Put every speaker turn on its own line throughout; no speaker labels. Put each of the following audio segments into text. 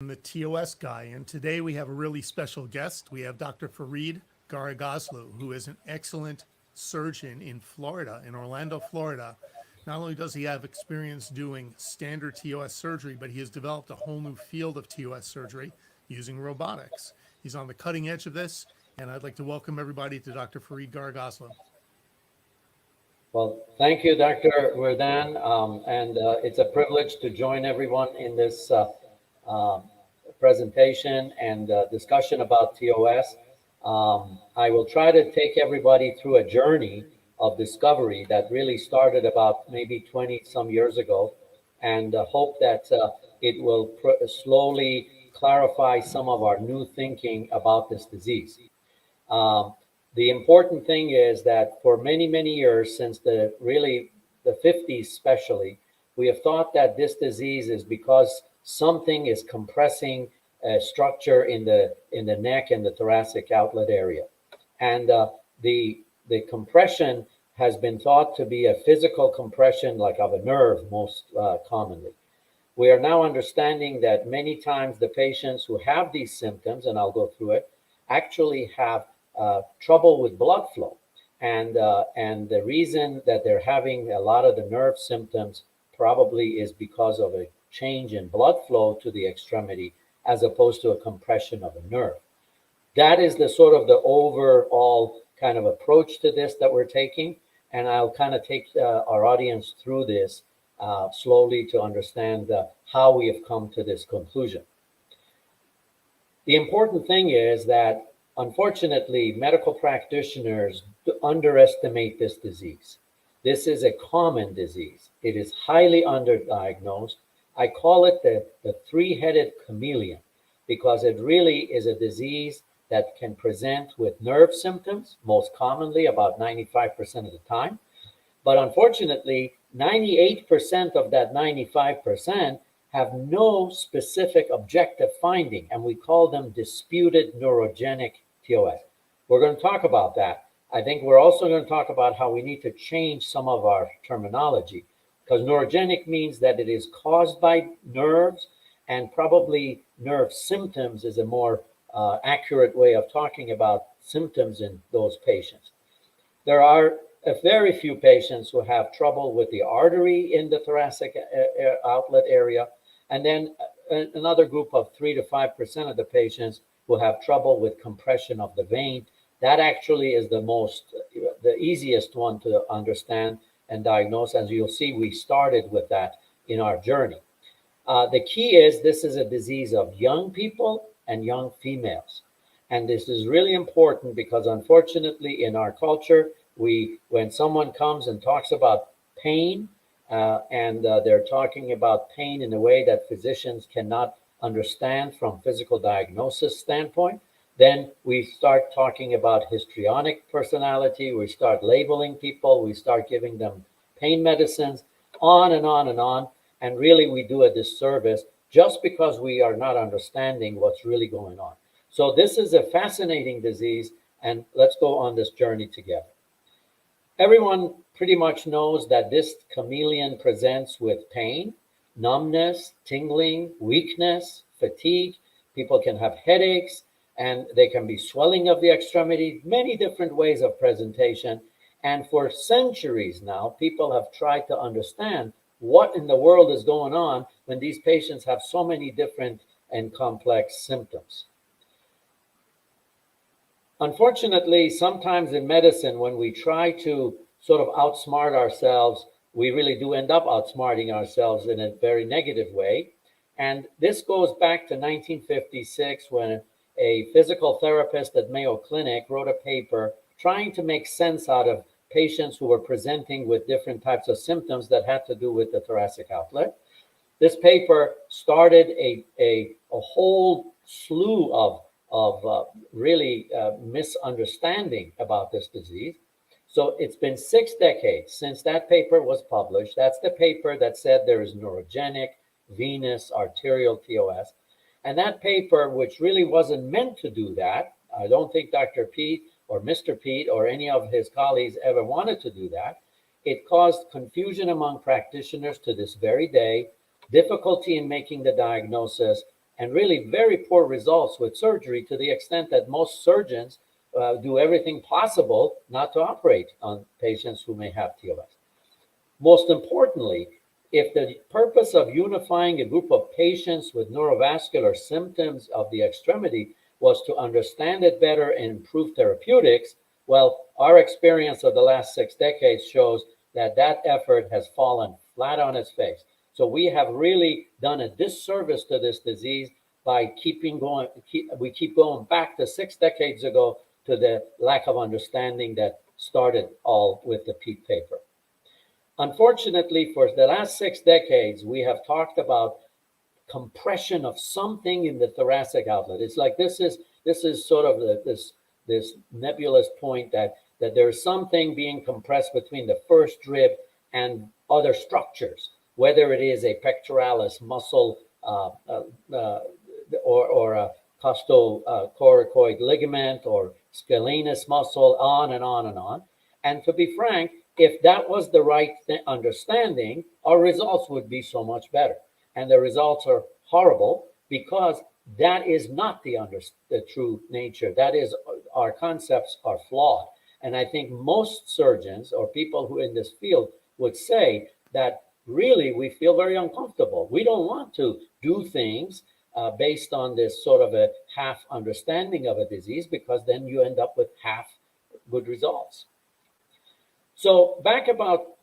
I'm the TOS guy, and today we have a really special guest. We have Dr. Farid Gharagozloo, who is an excellent surgeon in Florida, in Orlando, Florida. Not only does he have experience doing standard TOS surgery, but he has developed a whole new field of TOS surgery using robotics. He's on the cutting edge of this, and I'd like to welcome everybody to Dr. Farid Gharagozloo.
Well, thank you, Dr. Verdan, and it's a privilege to join everyone in this presentation and discussion about TOS. I will try to take everybody through a journey of discovery that really started about maybe 20 some years ago, and hope that it will slowly clarify some of our new thinking about this disease. The important thing is that for many, many years, since the 50s especially, we have thought that this disease is because something is compressing a structure in the neck and the thoracic outlet area. And the compression has been thought to be a physical compression like of a nerve most commonly. We are now understanding that many times the patients who have these symptoms, and I'll go through it, actually have trouble with blood flow, and the reason that they're having a lot of the nerve symptoms probably is because of a change in blood flow to the extremity as opposed to a compression of a nerve. That is the sort of the overall kind of approach to this that we're taking, and I'll kind of take our audience through this slowly to understand how we have come to this conclusion. The important thing is that unfortunately, medical practitioners underestimate this disease. This is a common disease. It is highly underdiagnosed. I call it the three-headed chameleon because it really is a disease that can present with nerve symptoms, most commonly about 95% of the time. But unfortunately, 98% of that 95% have no specific objective finding, and we call them disputed neurogenic TOS. We're going to talk about that. I think we're also going to talk about how we need to change some of our terminology, because neurogenic means that it is caused by nerves, and probably nerve symptoms is a more accurate way of talking about symptoms in those patients. There are a very few patients who have trouble with the artery in the thoracic outlet area, and then another group of 3 to 5% of the patients will have trouble with compression of the vein. That actually is the easiest one to understand and diagnose. As you'll see, we started with that in our journey. The key is this is a disease of young people and young females. And this is really important because unfortunately in our culture, when someone comes and talks about pain, and they're talking about pain in a way that physicians cannot understand from physical diagnosis standpoint, then we start talking about histrionic personality, we start labeling people, we start giving them pain medicines, on and on and on, and really we do a disservice just because we are not understanding what's really going on. So this is a fascinating disease, and let's go on this journey together. Everyone pretty much knows that this chameleon presents with pain, numbness, tingling, weakness, fatigue. People can have headaches, and they can be swelling of the extremity, many different ways of presentation. And for centuries now, people have tried to understand what in the world is going on when these patients have so many different and complex symptoms. Unfortunately, sometimes in medicine, when we try to sort of outsmart ourselves, we really do end up outsmarting ourselves in a very negative way. And this goes back to 1956 when a physical therapist at Mayo Clinic wrote a paper trying to make sense out of patients who were presenting with different types of symptoms that had to do with the thoracic outlet. This paper started a whole slew of really misunderstanding about this disease. So it's been 6 decades since that paper was published. That's the paper that said there is neurogenic, venous, arterial TOS. And that paper, which really wasn't meant to do that, I don't think Dr. Pete or Mr. Pete or any of his colleagues ever wanted to do that. It caused confusion among practitioners to this very day, difficulty in making the diagnosis, and really very poor results with surgery, to the extent that most surgeons do everything possible not to operate on patients who may have TOS. Most importantly, if the purpose of unifying a group of patients with neurovascular symptoms of the extremity was to understand it better and improve therapeutics, well, our experience of the last 6 decades shows that that effort has fallen flat on its face. So we have really done a disservice to this disease by we keep going back to 6 decades ago to the lack of understanding that started all with the Peat paper. Unfortunately, for the last 6 decades, we have talked about compression of something in the thoracic outlet. It's like this is sort of this nebulous point that there's something being compressed between the first rib and other structures, whether it is a pectoralis muscle or a costocoracoid ligament or scalenus muscle, on and on and on. And to be frank, if that was the right understanding, our results would be so much better. And the results are horrible because that is not the true nature. That is, our concepts are flawed. And I think most surgeons or people who in this field would say that really we feel very uncomfortable. We don't want to do things based on this sort of a half understanding of a disease, because then you end up with half good results. So back about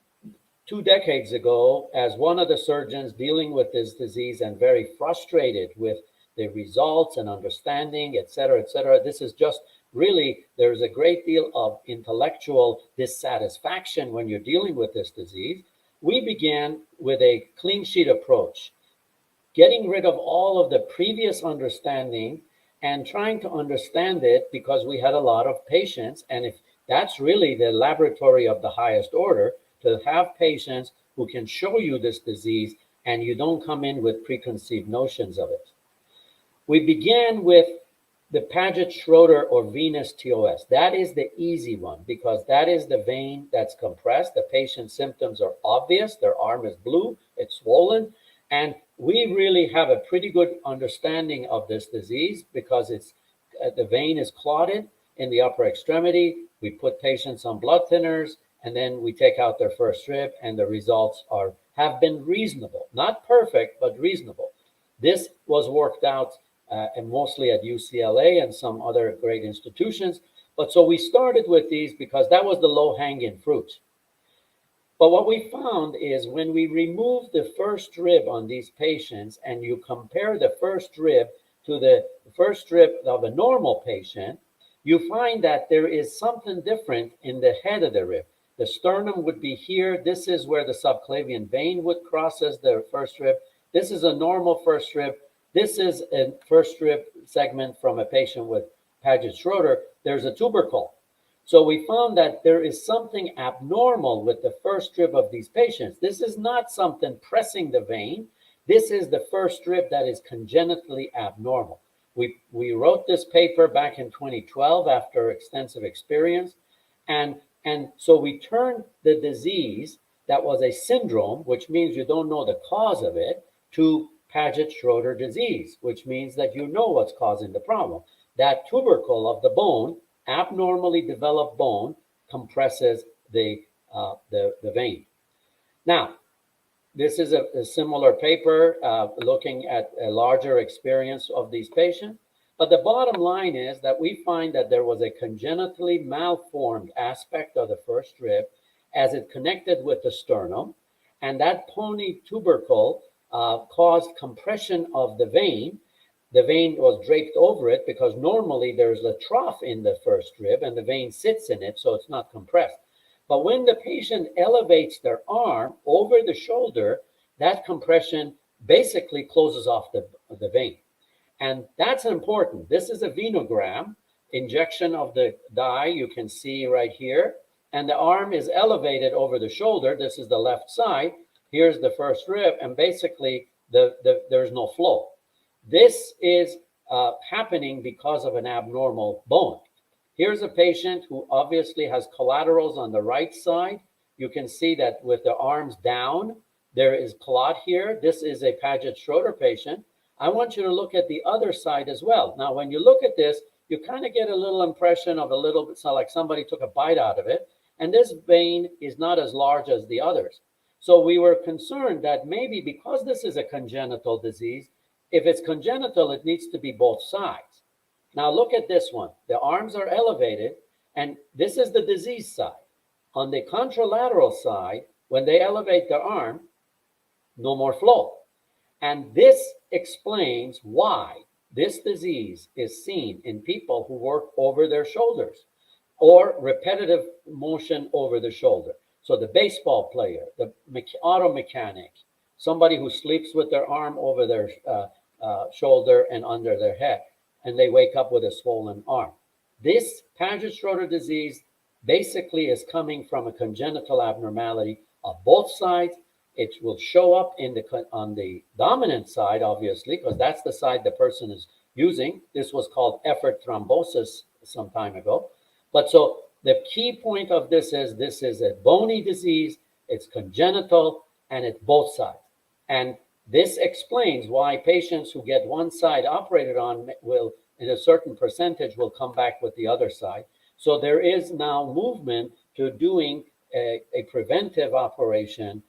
2 decades ago, as one of the surgeons dealing with this disease and very frustrated with the results and understanding, et cetera, this is just really, there's a great deal of intellectual dissatisfaction when you're dealing with this disease. We began with a clean sheet approach, getting rid of all of the previous understanding and trying to understand it, because we had a lot of patients. And if that's really the laboratory of the highest order, to have patients who can show you this disease and you don't come in with preconceived notions of it. We began with the Paget-Schroeder or venous TOS. That is the easy one, because that is the vein that's compressed. The patient's symptoms are obvious. Their arm is blue, it's swollen. And we really have a pretty good understanding of this disease because the vein is clotted in the upper extremity. We put patients on blood thinners, and then we take out their first rib, and the results have been reasonable. Not perfect, but reasonable. This was worked out and mostly at UCLA and some other great institutions. But so we started with these because that was the low-hanging fruit. But what we found is when we remove the first rib on these patients and you compare the first rib to the first rib of a normal patient, you find that there is something different in the head of the rib. The sternum would be here. This is where the subclavian vein would crosses the first rib. This is a normal first rib. This is a first rib segment from a patient with Paget-Schroeder. There's a tubercle. So we found that there is something abnormal with the first rib of these patients. This is not something pressing the vein. This is the first rib that is congenitally abnormal. We wrote this paper back in 2012 after extensive experience. And so we turned the disease that was a syndrome, which means you don't know the cause of it, to Paget-Schroeder disease, which means that you know what's causing the problem. That tubercle of the bone, abnormally developed bone, compresses the vein. Now, this is a similar paper looking at a larger experience of these patients. But the bottom line is that we find that there was a congenitally malformed aspect of the first rib as it connected with the sternum. And that pony tubercle caused compression of the vein. The vein was draped over it because normally there's a trough in the first rib and the vein sits in it, so it's not compressed. But when the patient elevates their arm over the shoulder, that compression basically closes off the vein. And that's important. This is a venogram, injection of the dye, you can see right here. And the arm is elevated over the shoulder. This is the left side. Here's the first rib, and basically there's no flow. This is happening because of an abnormal bone. Here's a patient who obviously has collaterals on the right side. You can see that with the arms down, there is clot here. This is a Paget-Schroeder patient. I want you to look at the other side as well. Now, when you look at this, you kind of get a little impression of a little bit, so like somebody took a bite out of it. And this vein is not as large as the others. So we were concerned that maybe because this is a congenital disease, if it's congenital, it needs to be both sides. Now look at this one. The arms are elevated, and this is the disease side. On the contralateral side, when they elevate their arm, no more flow. And this explains why this disease is seen in people who work over their shoulders or repetitive motion over the shoulder. So the baseball player, the auto mechanic, somebody who sleeps with their arm over their shoulder and under their head, and they wake up with a swollen arm. This Paget-Schroeder disease basically is coming from a congenital abnormality of both sides. It will show up on the dominant side, obviously, because that's the side the person is using. This was called effort thrombosis some time ago. But so the key point of this is a bony disease, it's congenital, and it's both sides. And this explains why patients who get one side operated on will, in a certain percentage, will come back with the other side. So there is now movement to doing a preventive operation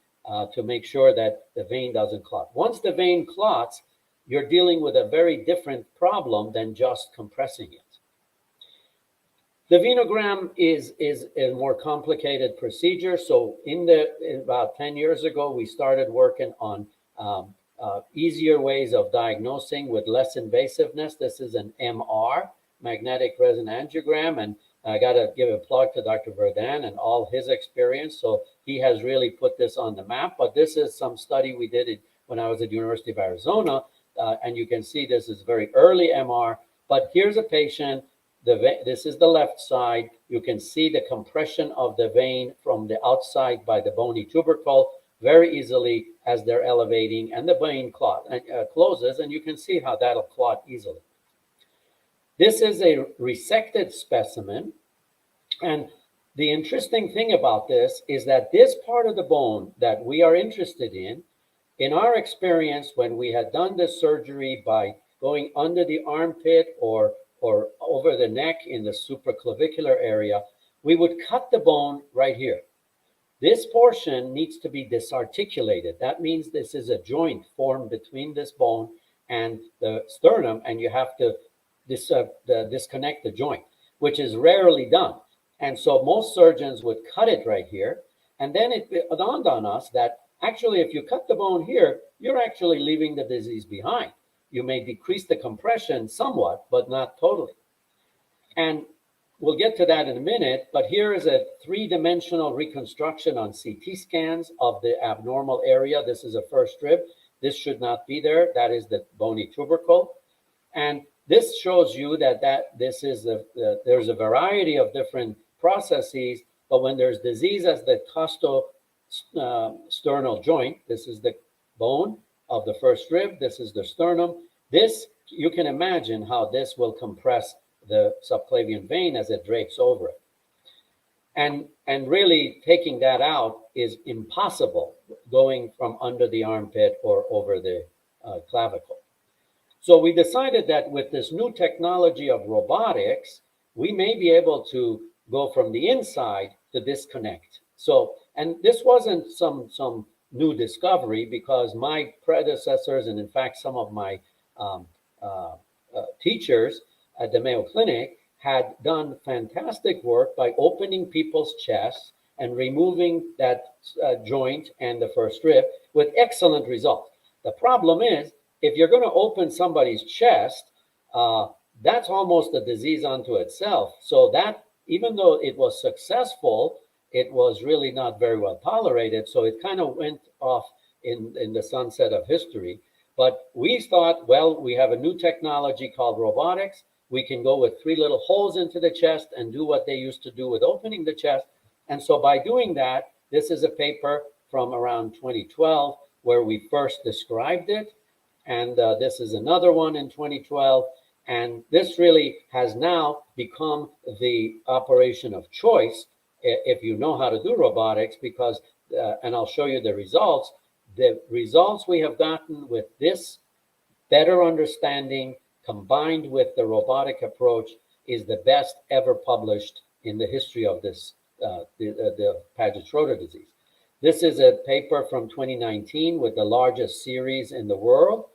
to make sure that the vein doesn't clot. Once the vein clots, you're dealing with a very different problem than just compressing it. The venogram is a more complicated procedure. So about 10 years ago, we started working on easier ways of diagnosing with less invasiveness. This is an MR, magnetic resonance angiogram, and I got to give a plug to Dr. Verdun and all his experience. So he has really put this on the map. But this is some study we did when I was at the University of Arizona, and you can see this is very early MR. But here's a patient. This is the left side. You can see the compression of the vein from the outside by the bony tubercle very easily as they're elevating, and the vein closes, and you can see how that'll clot easily. This is a resected specimen, and the interesting thing about this is that this part of the bone that we are interested in our experience, when we had done this surgery by going under the armpit or over the neck in the supraclavicular area, we would cut the bone right here. This portion needs to be disarticulated. That means this is a joint formed between this bone and the sternum, and you have to disconnect the joint, which is rarely done. And so most surgeons would cut it right here. And then it dawned on us that actually, if you cut the bone here, you're actually leaving the disease behind. You may decrease the compression somewhat, but not totally. And we'll get to that in a minute, but here is a three-dimensional reconstruction on CT scans of the abnormal area. This is a first rib. This should not be there. That is the bony tubercle. And this shows you that this is there's a variety of different processes, but when there's disease as the costosternal joint, this is the bone of the first rib, this is the sternum. This, you can imagine how this will compress the subclavian vein as it drapes over it. And really taking that out is impossible going from under the armpit or over the clavicle. So we decided that with this new technology of robotics, we may be able to go from the inside to disconnect. So, and this wasn't some new discovery, because my predecessors, and in fact some of my teachers at the Mayo Clinic, had done fantastic work by opening people's chests and removing that joint and the first rib with excellent results. The problem is, if you're going to open somebody's chest, that's almost a disease unto itself. So that, even though it was successful, it was really not very well tolerated. So it kind of went off in the sunset of history. But we thought, well, we have a new technology called robotics. We can go with 3 little holes into the chest and do what they used to do with opening the chest. And so by doing that, this is a paper from around 2012 where we first described it. And this is another one in 2012. And this really has now become the operation of choice if you know how to do robotics, because, and I'll show you the results we have gotten with this better understanding combined with the robotic approach is the best ever published in the history of this, the Paget-Schroeder disease. This is a paper from 2019 with the largest series in the world.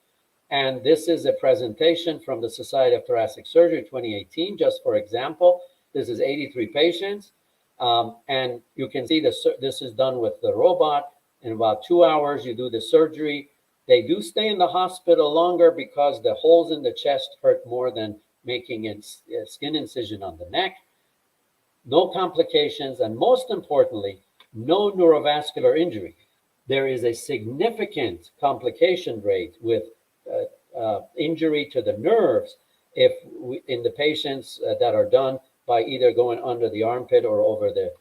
And this is a presentation from the Society of Thoracic Surgery 2018, just for example. This is 83 patients. And you can see this is done with the robot. In about 2 hours, you do the surgery. They do stay in the hospital longer because the holes in the chest hurt more than making a skin incision on the neck. No complications, and most importantly, no neurovascular injury. There is a significant complication rate with injury to the nerves in the patients that are done by either going under the armpit or over the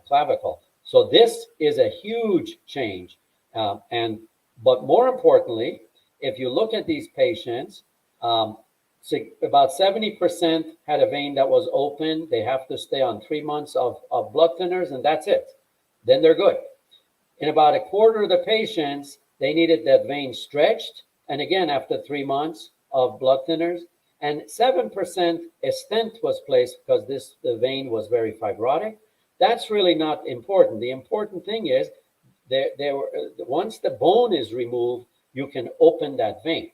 clavicle. So this is a huge change. But more importantly, if you look at these patients, about 70% had a vein that was open. They have to stay on 3 months of blood thinners, and that's it. Then they're good. In about a quarter of the patients, they needed that vein stretched. And again, after 3 months of blood thinners, and 7% a stent was placed because the vein was very fibrotic. That's really not important. The important thing is once the bone is removed, you can open that vein.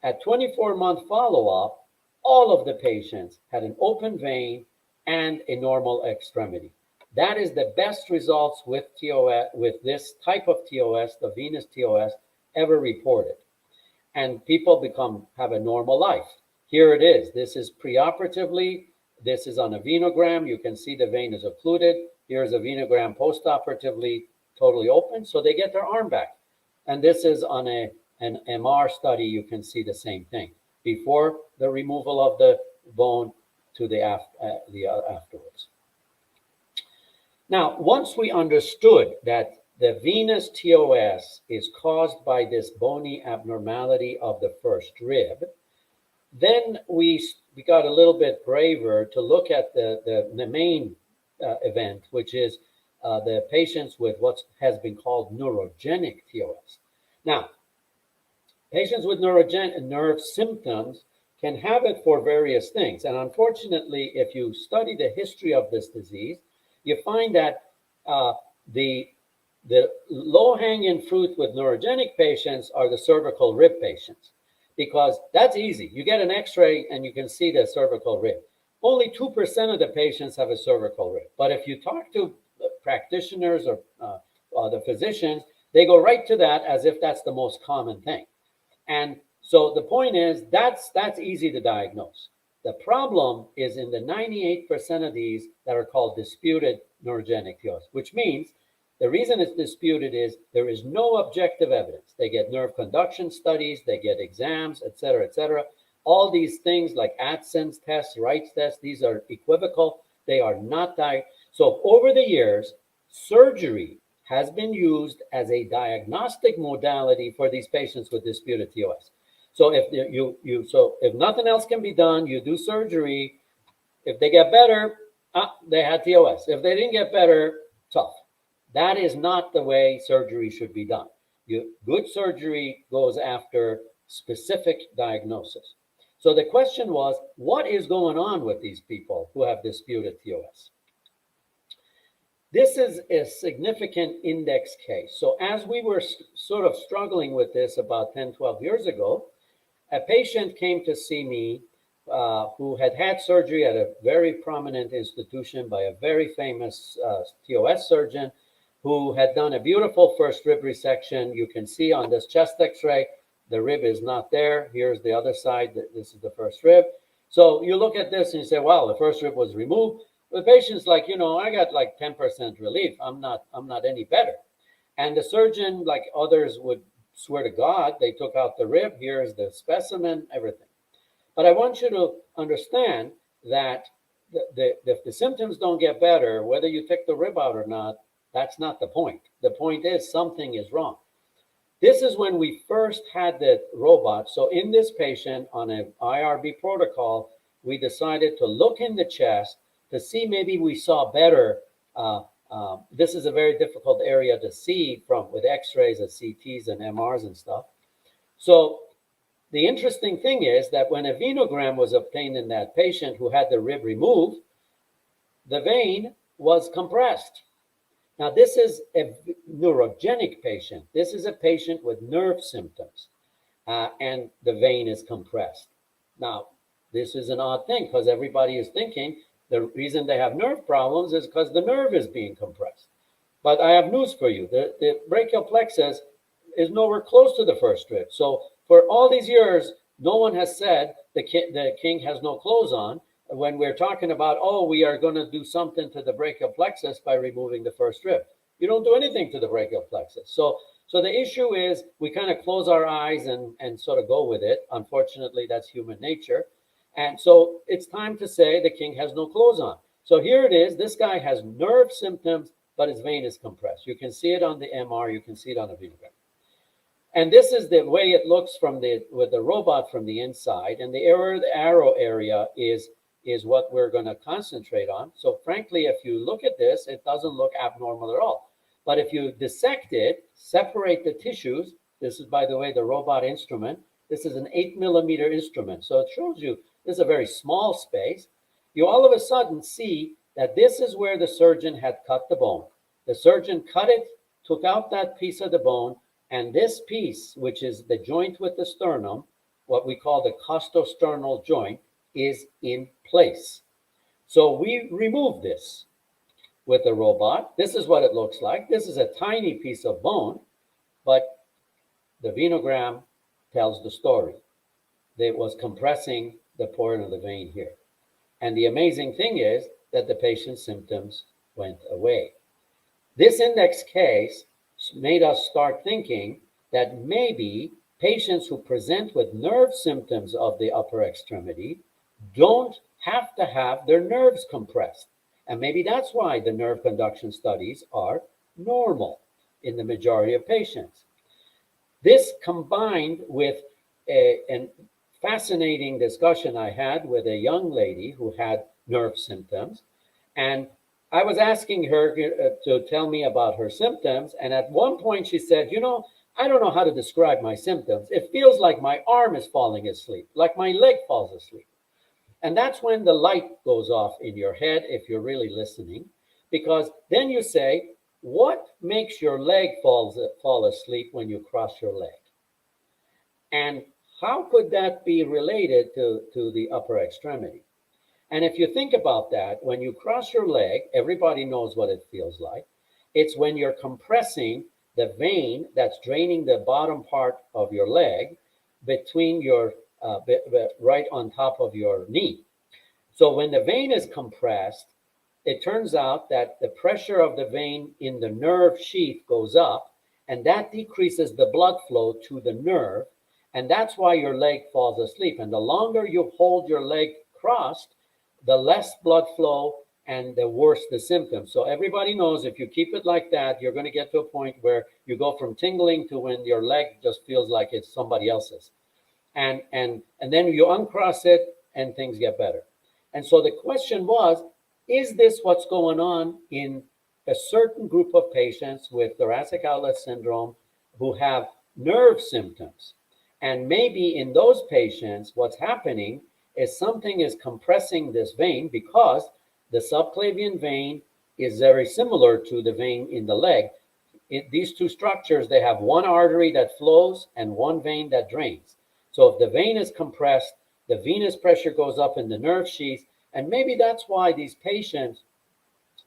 At 24-month follow-up, all of the patients had an open vein and a normal extremity. That is the best results with TOS, with this type of TOS, the venous TOS, ever reported. And people have a normal life. Here it is. This is preoperatively. This is on a venogram. You can see the vein is occluded. Here's a venogram postoperatively, totally open. So they get their arm back. And this is on an MR study. You can see the same thing. Before the removal of the bone to the afterwards. Now, once we understood that the venous TOS is caused by this bony abnormality of the first rib, then we got a little bit braver to look at the main event, which is the patients with what has been called neurogenic TOS. Now, patients with nerve symptoms can have it for various things. And unfortunately, if you study the history of this disease, you find that the low-hanging fruit with neurogenic patients are the cervical rib patients, because that's easy. You get an x-ray and you can see the cervical rib. Only 2% of the patients have a cervical rib. But if you talk to practitioners or the physicians, they go right to that as if that's the most common thing. And so the point is that's easy to diagnose. The problem is in the 98% of these that are called disputed neurogenic TOS, which means the reason it's disputed is there is no objective evidence. They get nerve conduction studies, they get exams, et cetera, et cetera. All these things like Adson's tests, Wright's tests, these are equivocal. They are not diagnosed. So over the years, surgery has been used as a diagnostic modality for these patients with disputed TOS. So if nothing else can be done, you do surgery. If they get better, they had TOS. If they didn't get better, tough. That is not the way surgery should be done. Good surgery goes after specific diagnosis. So the question was, what is going on with these people who have disputed TOS? This is a significant index case. So as we were sort of struggling with this about 10, 12 years ago, a patient came to see me who had surgery at a very prominent institution by a very famous TOS surgeon who had done a beautiful first rib resection. You can see on this chest x-ray, the rib is not there. Here's the other side. This is the first rib. So you look at this and you say, wow, the first rib was removed. The patient's like, I got like 10% relief. I'm not any better. And the surgeon, like others would swear to God, they took out the rib. Here's the specimen, everything. But I want you to understand that if the symptoms don't get better, whether you take the rib out or not, that's not the point. The point is something is wrong. This is when we first had the robot. So in this patient on an IRB protocol, we decided to look in the chest to see maybe we saw better. This is a very difficult area to see with x-rays and CTs and MRs and stuff. So the interesting thing is that when a venogram was obtained in that patient who had the rib removed, the vein was compressed. Now, this is a neurogenic patient. This is a patient with nerve symptoms, and the vein is compressed. Now, this is an odd thing because everybody is thinking the reason they have nerve problems is because the nerve is being compressed. But I have news for you. The brachial plexus is nowhere close to the first rib. So for all these years, no one has said the king has no clothes on when we're talking about, oh, we are going to do something to the brachial plexus by removing the first rib. You don't do anything to the brachial plexus. So the issue is we kind of close our eyes and sort of go with it. Unfortunately, that's human nature. And so it's time to say the king has no clothes on. So here it is. This guy has nerve symptoms, but his vein is compressed. You can see it on the MR. You can see it on the venogram. And this is the way it looks with the robot from the inside. And the arrow area is what we're going to concentrate on. So frankly, if you look at this, it doesn't look abnormal at all. But if you dissect it, separate the tissues, this is, by the way, the robot instrument. This is an 8mm instrument. So it shows you this is a very small space. You all of a sudden see that this is where the surgeon had cut the bone. The surgeon cut it, took out that piece of the bone, and this piece, which is the joint with the sternum, what we call the costosternal joint, is in place. So we remove this with the robot. This is what it looks like. This is a tiny piece of bone, but the venogram tells the story. It was compressing the portion of the vein here. And the amazing thing is that the patient's symptoms went away. This index case made us start thinking that maybe patients who present with nerve symptoms of the upper extremity don't have to have their nerves compressed. And maybe that's why the nerve conduction studies are normal in the majority of patients. This combined with a fascinating discussion I had with a young lady who had nerve symptoms. And I was asking her to tell me about her symptoms. And at one point she said, I don't know how to describe my symptoms. It feels like my arm is falling asleep, like my leg falls asleep. And that's when the light goes off in your head, if you're really listening, because then you say, what makes your leg fall asleep when you cross your leg? And how could that be related to the upper extremity? And if you think about that, when you cross your leg, everybody knows what it feels like. It's when you're compressing the vein that's draining the bottom part of your leg between your right on top of your knee. So when the vein is compressed, it turns out that the pressure of the vein in the nerve sheath goes up, and that decreases the blood flow to the nerve, and that's why your leg falls asleep. And the longer you hold your leg crossed, the less blood flow and the worse the symptoms. So everybody knows if you keep it like that, you're going to get to a point where you go from tingling to when your leg just feels like it's somebody else's. And then you uncross it and things get better. And so the question was, is this what's going on in a certain group of patients with thoracic outlet syndrome who have nerve symptoms? And maybe in those patients, what's happening is something is compressing this vein because the subclavian vein is very similar to the vein in the leg. These two structures, they have one artery that flows and one vein that drains. So if the vein is compressed, the venous pressure goes up in the nerve sheath, and maybe that's why these patients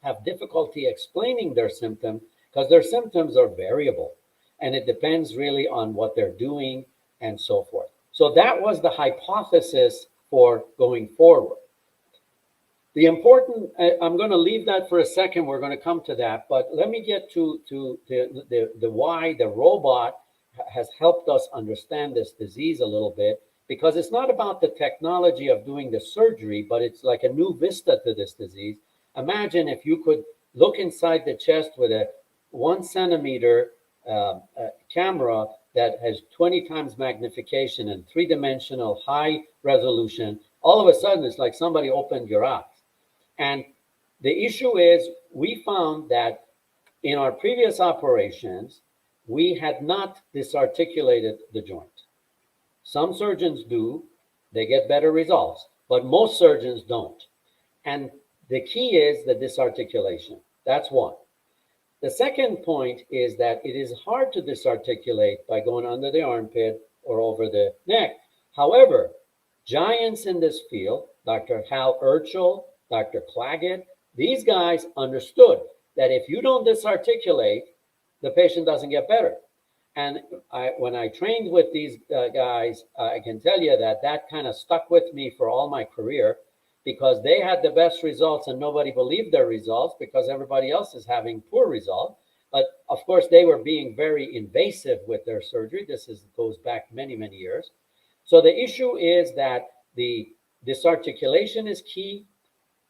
have difficulty explaining their symptoms, because their symptoms are variable, and it depends really on what they're doing and so forth. So that was the hypothesis for going forward. The important, I'm going to leave that for a second, we're going to come to that, but let me get to the why the robot has helped us understand this disease a little bit, because it's not about the technology of doing the surgery, but it's like a new vista to this disease. Imagine if you could look inside the chest with a 1 centimeter camera that has 20 times magnification and 3-dimensional high resolution. All of a sudden, it's like somebody opened your eyes. And the issue is, we found that in our previous operations, we had not disarticulated the joint. Some surgeons do, they get better results, but most surgeons don't. And the key is the disarticulation. That's one. The second point is that it is hard to disarticulate by going under the armpit or over the neck. However, giants in this field, Dr. Hal Urchel, Dr. Claggett, these guys understood that if you don't disarticulate, the patient doesn't get better. And when I trained with these guys, I can tell you that that kind of stuck with me for all my career, because they had the best results and nobody believed their results because everybody else is having poor results. But of course, they were being very invasive with their surgery. Goes back many, many years. So the issue is that the disarticulation is key.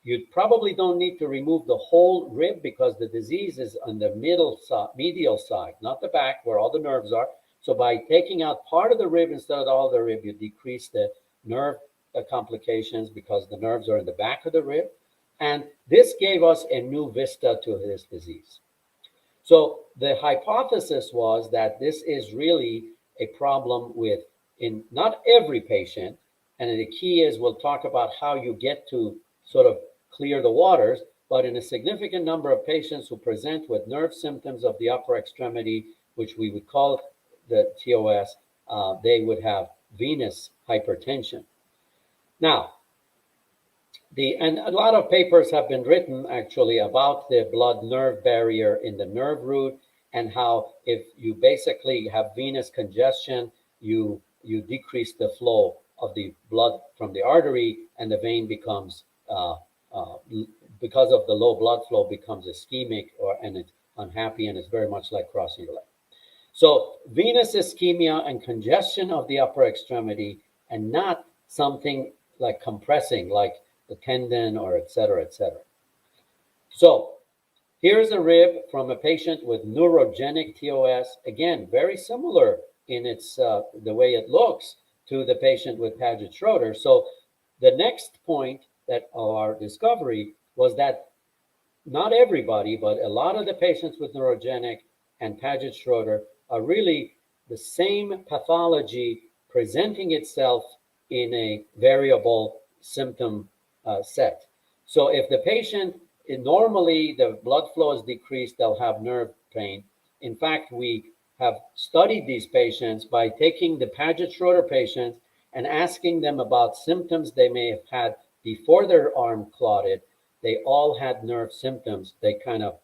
You probably don't need to remove the whole rib because the disease is on the medial side, not the back where all the nerves are. So by taking out part of the rib instead of all the rib, you decrease the nerve complications because the nerves are in the back of the rib. And this gave us a new vista to this disease. So the hypothesis was that this is really a problem in not every patient. And the key is we'll talk about how you get to sort of clear the waters, but in a significant number of patients who present with nerve symptoms of the upper extremity, which we would call the TOS, they would have venous hypertension. Now, and a lot of papers have been written actually about the blood-nerve barrier in the nerve root and how if you basically have venous congestion, you decrease the flow of the blood from the artery and the vein becomes, because of the low blood flow, becomes ischemic and it's unhappy, and it's very much like crossing your leg. So venous ischemia and congestion of the upper extremity, and not something like compressing, like the tendon or et cetera, et cetera. So here's a rib from a patient with neurogenic TOS. Again, very similar in its the way it looks to the patient with Paget-Schroeder. So the next point that our discovery was that not everybody, but a lot of the patients with neurogenic and Paget-Schroeder are really the same pathology presenting itself in a variable symptom set. So if the patient, normally the blood flow is decreased, they'll have nerve pain. In fact, we have studied these patients by taking the Paget-Schroeder patients and asking them about symptoms they may have had before their arm clotted. They all had nerve symptoms. They kind of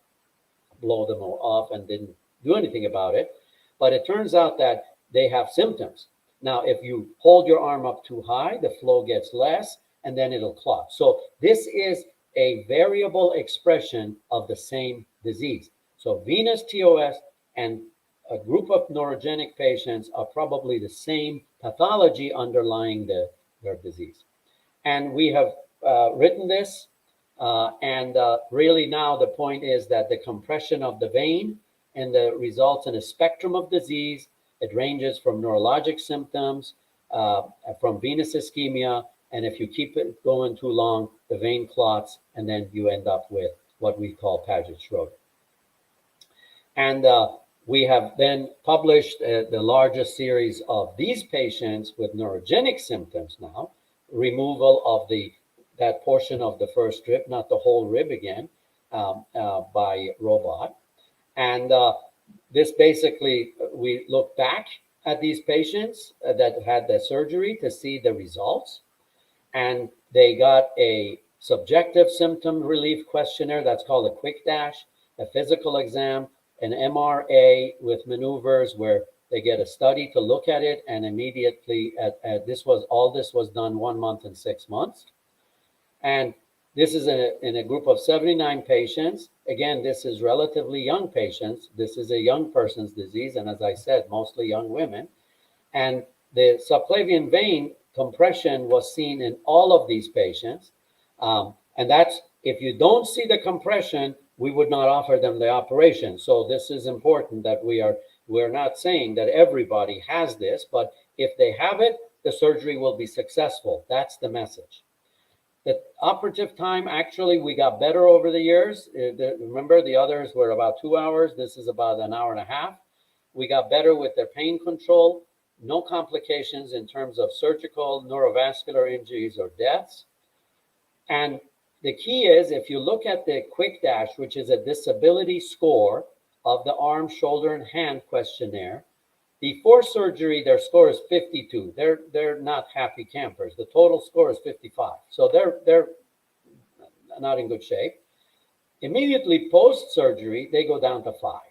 blow them all off and didn't do anything about it. But it turns out that they have symptoms. Now, if you hold your arm up too high, the flow gets less, and then it'll clot. So this is a variable expression of the same disease. So venous TOS and a group of neurogenic patients are probably the same pathology underlying their disease. And we have written this, and really now the point is that the compression of the vein and the results in a spectrum of disease. It ranges from neurologic symptoms, from venous ischemia, and if you keep it going too long, the vein clots, and then you end up with what we call Paget-Schroeder. And we have then published the largest series of these patients with neurogenic symptoms now, removal of that portion of the first rib, not the whole rib again, by robot. And this basically, we look back at these patients that had the surgery to see the results. And they got a subjective symptom relief questionnaire that's called a quick dash, a physical exam, an MRA with maneuvers where they get a study to look at it, and immediately this was done 1 month and 6 months. And this is in a group of 79 patients. Again, this is relatively young patients. This is a young person's disease, and as I said, mostly young women. And the subclavian vein compression was seen in all of these patients. And that's, if you don't see the compression, we would not offer them the operation. So this is important that we're not saying that everybody has this, but if they have it, the surgery will be successful. That's the message. The operative time, actually, we got better over the years. Remember, the others were about 2 hours. This is about an hour and a half. We got better with their pain control. no complications in terms of surgical, neurovascular injuries, or deaths. And the key is, if you look at the quick dash, which is a disability score of the arm, shoulder, and hand questionnaire, before surgery, their score is 52. They're not happy campers. The total score is 55. So they're not in good shape. Immediately post-surgery, they go down to 5.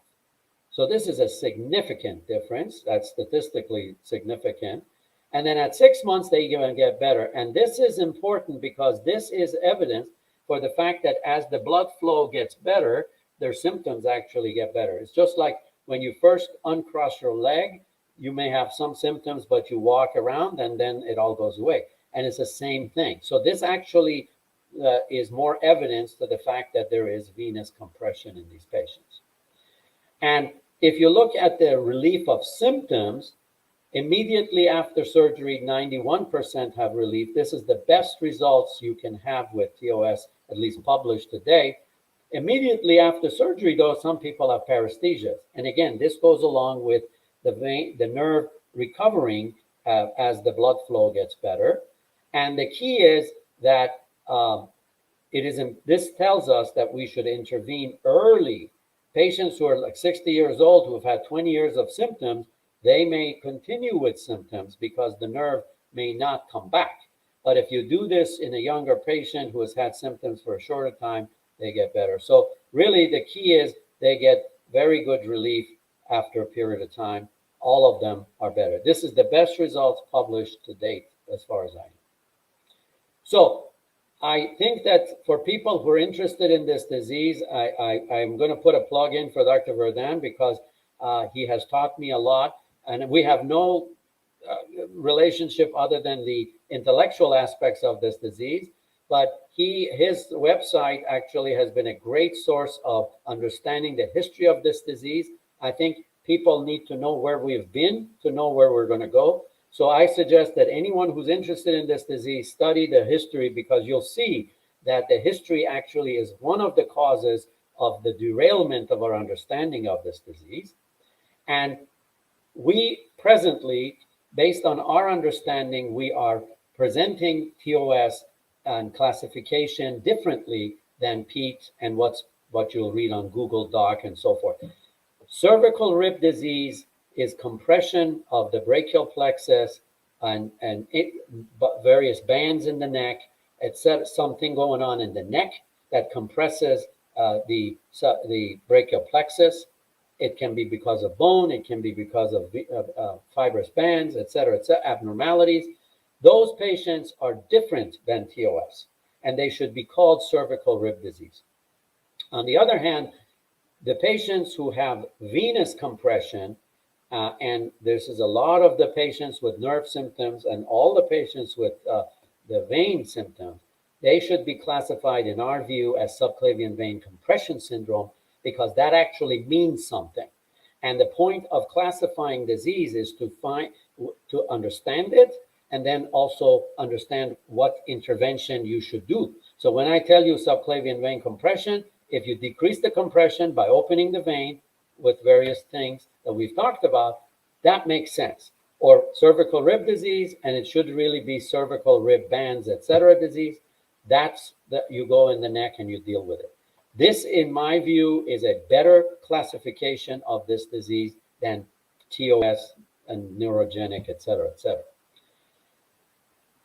So this is a significant difference. That's statistically significant. And then at 6 months, they get better. And this is important because this is evidence for the fact that as the blood flow gets better, their symptoms actually get better. It's just like when you first uncross your leg, you may have some symptoms, but you walk around and then it all goes away. And it's the same thing. So this actually is more evidence to the fact that there is venous compression in these patients. And if you look at the relief of symptoms, immediately after surgery, 91% have relief. This is the best results you can have with TOS, at least published today. Immediately after surgery, though, some people have paresthesias. And again, this goes along with the nerve recovering as the blood flow gets better. And the key is that this tells us that we should intervene early. Patients who are like 60 years old, who have had 20 years of symptoms, they may continue with symptoms because the nerve may not come back. But if you do this in a younger patient who has had symptoms for a shorter time, they get better. So really the key is they get very good relief after a period of time. All of them are better. This is the best results published to date, as far as I know. So I think that for people who are interested in this disease, I'm going to put a plug in for Dr. Verdun because he has taught me a lot. And we have no relationship other than the intellectual aspects of this disease. But his website actually has been a great source of understanding the history of this disease. I think people need to know where we've been to know where we're going to go. So I suggest that anyone who's interested in this disease study the history, because you'll see that the history actually is one of the causes of the derailment of our understanding of this disease. And we presently, based on our understanding, we are presenting TOS and classification differently than PEAT and what you'll read on Google Doc and so forth. Cervical rib disease is compression of the brachial plexus and various bands in the neck, etc. Something going on in the neck that compresses the brachial plexus. It can be because of bone, it can be because of fibrous bands, etc., abnormalities. Those patients are different than TOS, and they should be called cervical rib disease. On the other hand, the patients who have venous compression, and this is a lot of the patients with nerve symptoms and all the patients with the vein symptoms, they should be classified, in our view, as subclavian vein compression syndrome, because that actually means something. And the point of classifying disease is to understand it, and then also understand what intervention you should do. So when I tell you subclavian vein compression, if you decrease the compression by opening the vein with various things that we've talked about, that makes sense. Or cervical rib disease, and it should really be cervical rib bands, etc. disease, that's that you go in the neck and you deal with it. This, in my view, is a better classification of this disease than TOS and neurogenic, etc., etc.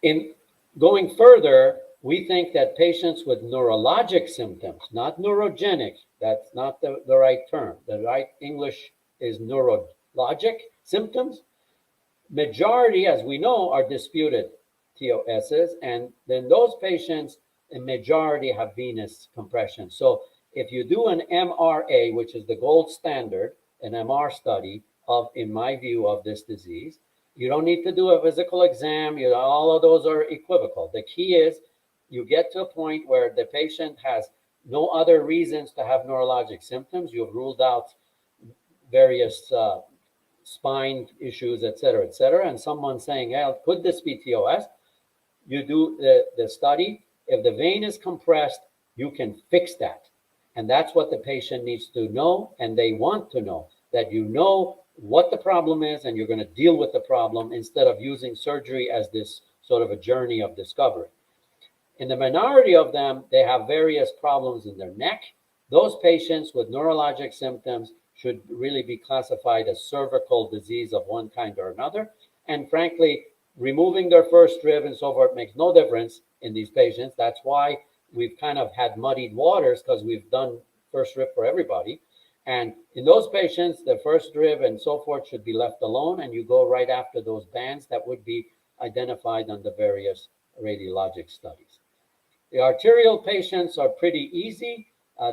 In going further, we think that patients with neurologic symptoms, not neurogenic, that's not the right term. The right English is neurologic symptoms. Majority, as we know, are disputed TOSs, and then those patients, a majority have venous compression. So if you do an MRA, which is the gold standard, an MR study of, in my view, of this disease, you don't need to do a physical exam. All of those are equivocal. The key is you get to a point where the patient has no other reasons to have neurologic symptoms. You've ruled out various spine issues, et cetera, and someone's saying, hey, could this be TOS? You do the study. If the vein is compressed, you can fix that. And that's what the patient needs to know, and they want to know, that you know what the problem is, and you're going to deal with the problem instead of using surgery as this sort of a journey of discovery. In the minority of them, they have various problems in their neck. Those patients with neurologic symptoms should really be classified as cervical disease of one kind or another. And frankly, removing their first rib and so forth makes no difference in these patients. That's why we've kind of had muddied waters, because we've done first rib for everybody. And in those patients, the first rib and so forth should be left alone, and you go right after those bands that would be identified on the various radiologic studies. The arterial patients are pretty easy.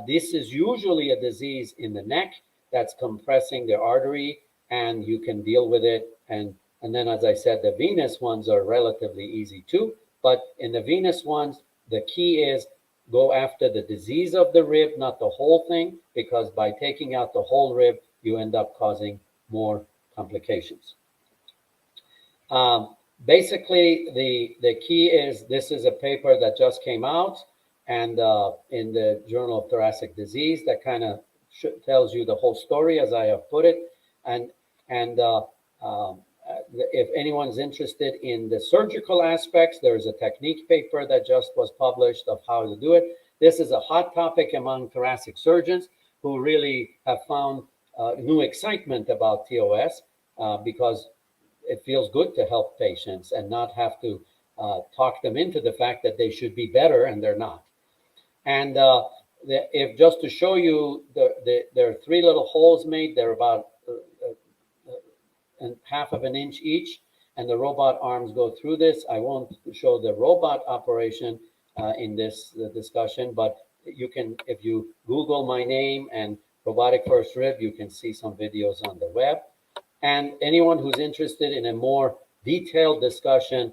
This is usually a disease in the neck that's compressing the artery, and you can deal with it. And then, as I said, the venous ones are relatively easy too. But in the venous ones, the key is go after the disease of the rib, not the whole thing, because by taking out the whole rib, you end up causing more complications. Basically, the key is, this is a paper that just came out and in the Journal of Thoracic Disease that kind of tells you the whole story as I have put it. And if anyone's interested in the surgical aspects, there is a technique paper that just was published of how to do it. This is a hot topic among thoracic surgeons who really have found new excitement about TOS because it feels good to help patients and not have to talk them into the fact that they should be better, and they're not. And if just to show you, there are 3 little holes made. They're about half of an inch each, and the robot arms go through this. I won't show the robot operation in this discussion, but you can, if you Google my name and robotic first rib, you can see some videos on the web. And anyone who's interested in a more detailed discussion,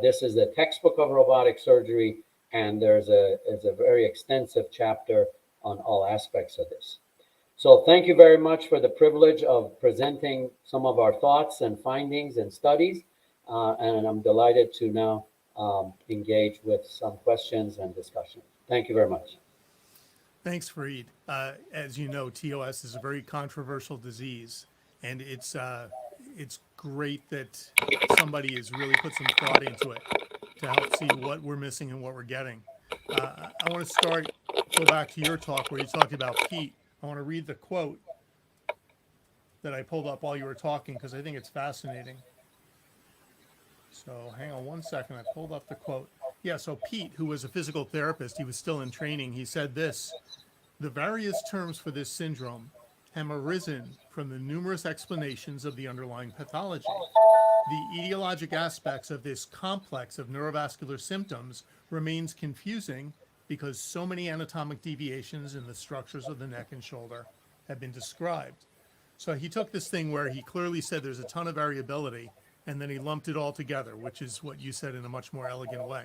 this is the textbook of robotic surgery, and there's a very extensive chapter on all aspects of this. So thank you very much for the privilege of presenting some of our thoughts and findings and studies, and I'm delighted to now engage with some questions and discussion. Thank you very much.
Thanks, Farid. As you know, TOS is a very controversial disease. And it's great that somebody has really put some thought into it to help see what we're missing and what we're getting. I want to go back to your talk where you talked about Pete. I want to read the quote that I pulled up while you were talking because I think it's fascinating. So hang on one second. I pulled up the quote. Yeah, so Pete, who was a physical therapist, he was still in training. He said this: "The various terms for this syndrome have arisen from the numerous explanations of the underlying pathology. The etiologic aspects of this complex of neurovascular symptoms remains confusing because so many anatomic deviations in the structures of the neck and shoulder have been described." So he took this thing where he clearly said there's a ton of variability, and then he lumped it all together, which is what you said in a much more elegant way.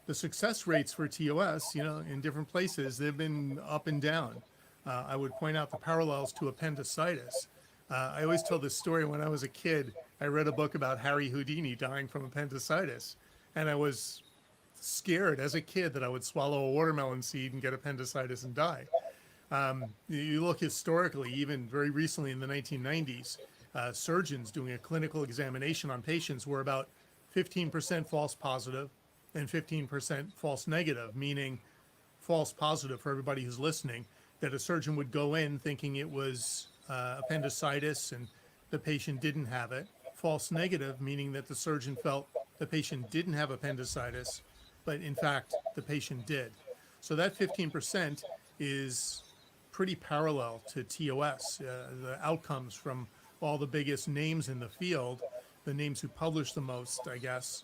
The success rates for TOS, in different places, they've been up and down. I would point out the parallels to appendicitis. I always tell this story. When I was a kid, I read a book about Harry Houdini dying from appendicitis. And I was scared as a kid that I would swallow a watermelon seed and get appendicitis and die. You look historically, even very recently in the 1990s, surgeons doing a clinical examination on patients were about 15% false positive and 15% false negative, meaning false positive for everybody who's listening, that a surgeon would go in thinking it was appendicitis and the patient didn't have it. False negative, meaning that the surgeon felt the patient didn't have appendicitis, but in fact, the patient did. So that 15% is pretty parallel to TOS. The outcomes from all the biggest names in the field, the names who publish the most, I guess,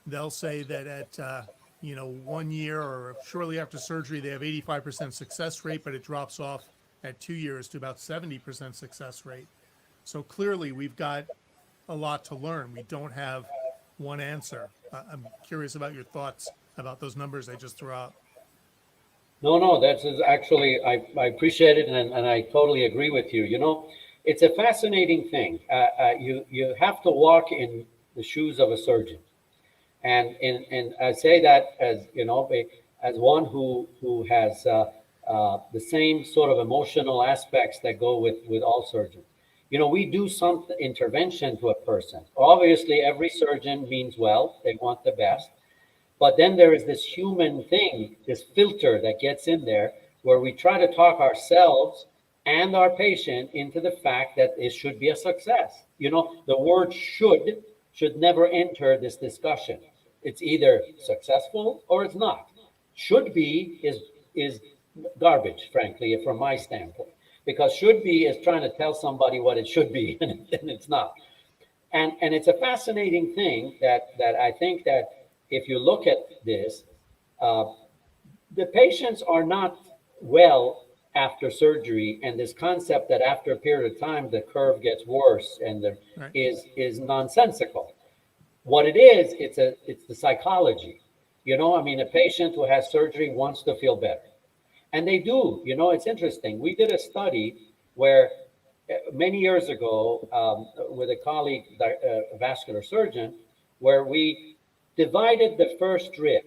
they'll say that at 1 year or shortly after surgery, they have 85% success rate, but it drops off at 2 years to about 70% success rate. So clearly we've got a lot to learn. We don't have one answer. I'm curious about your thoughts about those numbers I just threw out.
No, that's actually, I appreciate it, and I totally agree with you. It's a fascinating thing. You have to walk in the shoes of a surgeon. And I say that as one who has the same sort of emotional aspects that go with all surgeons. we do some intervention to a person. Obviously, every surgeon means well, they want the best. But then there is this human thing, this filter that gets in there where we try to talk ourselves and our patient into the fact that it should be a success. The word should never enter this discussion. It's either successful or it's not. Should be is garbage, frankly, from my standpoint, because should be is trying to tell somebody what it should be, and it's not. And it's a fascinating thing that I think that if you look at this, the patients are not well after surgery, and this concept that after a period of time the curve gets worse and
Right.
is nonsensical. What it is, it's the psychology. A patient who has surgery wants to feel better, and they do. It's interesting. We did a study where many years ago with a colleague, vascular surgeon, where we divided the first rib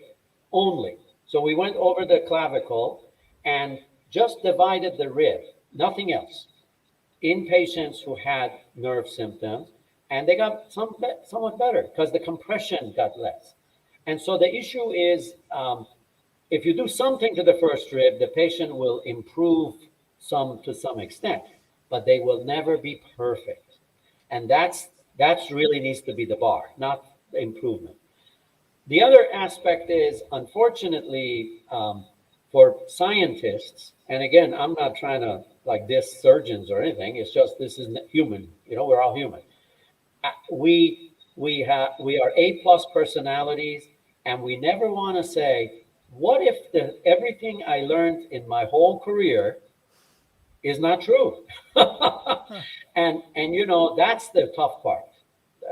only. So we went over the clavicle and just divided the rib, nothing else, in patients who had nerve symptoms, and they got somewhat better because the compression got less. And so the issue is, if you do something to the first rib, the patient will improve to some extent, but they will never be perfect. And that's really needs to be the bar, not the improvement. The other aspect is, unfortunately, for scientists, and again, I'm not trying to diss surgeons or anything. It's just this is human. We're all human. We are A+ personalities, and we never want to say, what if everything I learned in my whole career is not true? and that's the tough part.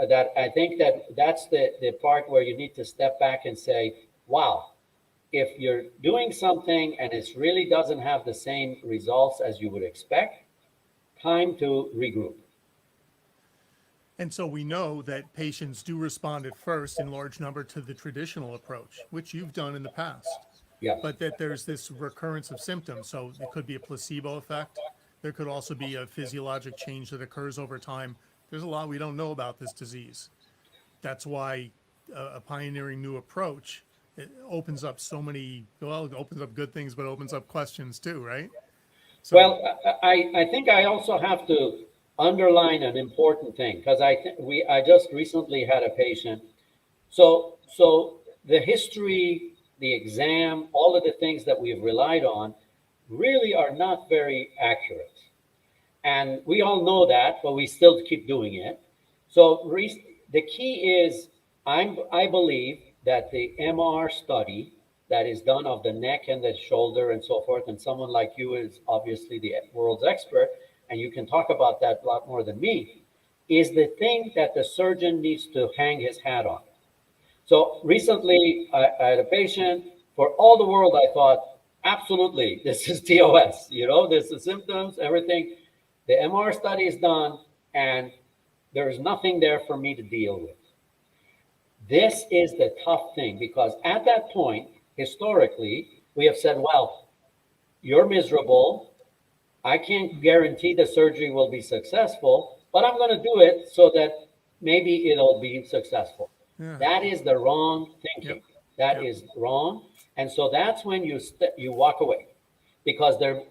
That I think that's the part where you need to step back and say, wow, if you're doing something and it really doesn't have the same results as you would expect, time to regroup.
And so we know that patients do respond at first in large number to the traditional approach, which you've done in the past.
Yeah.
But that there's this recurrence of symptoms. So it could be a placebo effect. There could also be a physiologic change that occurs over time. There's a lot we don't know about this disease. That's why a pioneering new approach, it opens up so many, well, it opens up good things, but opens up questions too, right? So,
Well, I think I also have to underline an important thing, because I just recently had a patient. So the history, the exam, all of the things that we've relied on really are not very accurate. And we all know that, but we still keep doing it. So the key is, I believe that the MR study that is done of the neck and the shoulder and so forth, and someone like you is obviously the world's expert, and you can talk about that a lot more than me, is the thing that the surgeon needs to hang his hat on. So recently, I had a patient. For all the world, I thought, absolutely, this is TOS. This is symptoms, everything. The MR study is done, and there's nothing there for me to deal with. This is the tough thing, because at that point, historically, we have said, well, you're miserable. I can't guarantee the surgery will be successful, but I'm going to do it so that maybe it'll be successful. Yeah. That is the wrong thinking. Yep. That is wrong. And so that's when you walk away, because there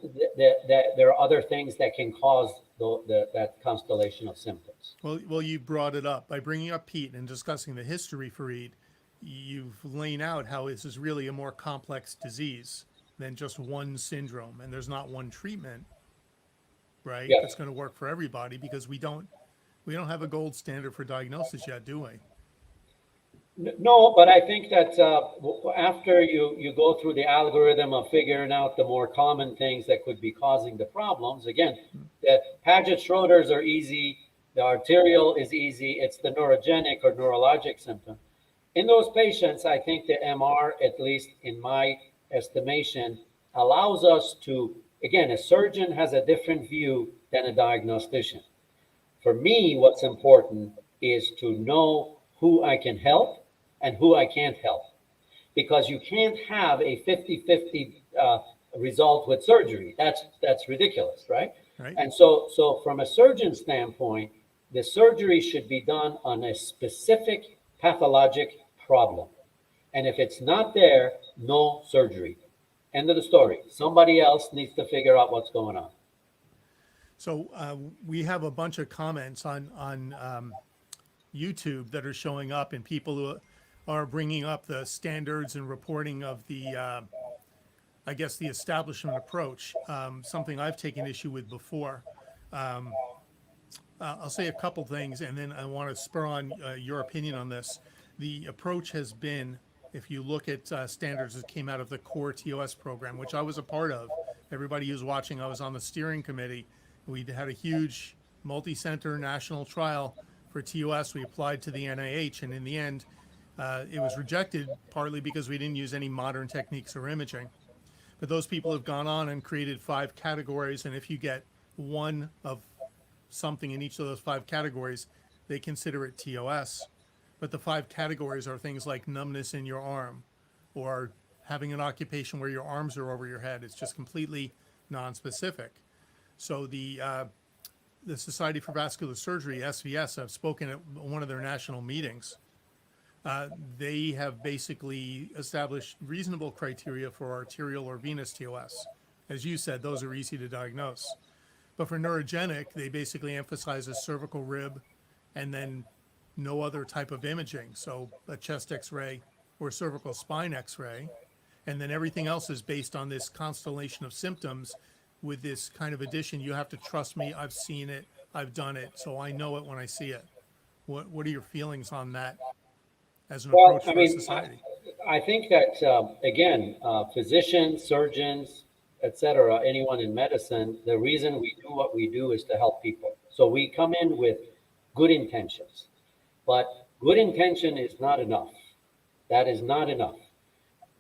are other things that can cause that constellation of symptoms.
Well, you brought it up by bringing up Pete and discussing the history, Farid. You've laid out how this is really a more complex disease than just one syndrome, and there's not one treatment, right?
Yeah.
That's going to work for everybody, because we don't have a gold standard for diagnosis yet, do we?
No, but I think that after you go through the algorithm of figuring out the more common things that could be causing the problems, again, the Paget-Schroeders are easy, the arterial is easy, it's the neurogenic or neurologic symptom. In those patients, I think the MR, at least in my estimation, allows us to, again, a surgeon has a different view than a diagnostician. For me, what's important is to know who I can help and who I can't help, because you can't have a 50-50 result with surgery. That's ridiculous, right?
Right.
And so from a surgeon standpoint, the surgery should be done on a specific pathologic problem. And if it's not there, no surgery. End of the story. Somebody else needs to figure out what's going on.
So we have a bunch of comments on YouTube that are showing up, and people who are bringing up the standards and reporting of the, I guess, the establishment approach, something I've taken issue with before. I'll say a couple things, and then I want to spur on your opinion on this. The approach has been, if you look at standards that came out of the core TOS program, which I was a part of, everybody who's watching, I was on the steering committee. We had a huge multi-center national trial for TOS. We applied to the NIH, and in the end, it was rejected partly because we didn't use any modern techniques or imaging. But those people have gone on and created 5 categories, and if you get one of something in each of those 5 categories, they consider it TOS. But the 5 categories are things like numbness in your arm, or having an occupation where your arms are over your head. It's just completely non-specific. So the Society for Vascular Surgery, SVS, I've spoken at one of their national meetings. They have basically established reasonable criteria for arterial or venous TOS. As you said, those are easy to diagnose. But for neurogenic, they basically emphasize a cervical rib and then no other type of imaging. So a chest x-ray or cervical spine x-ray. And then everything else is based on this constellation of symptoms with this kind of addition. You have to trust me. I've seen it. I've done it. So I know it when I see it. What are your feelings on that as an approach for society?
I think that, again, physicians, surgeons, etc., anyone in medicine, the reason we do what we do is to help people. So we come in with good intentions, but good intention is not enough. That is not enough.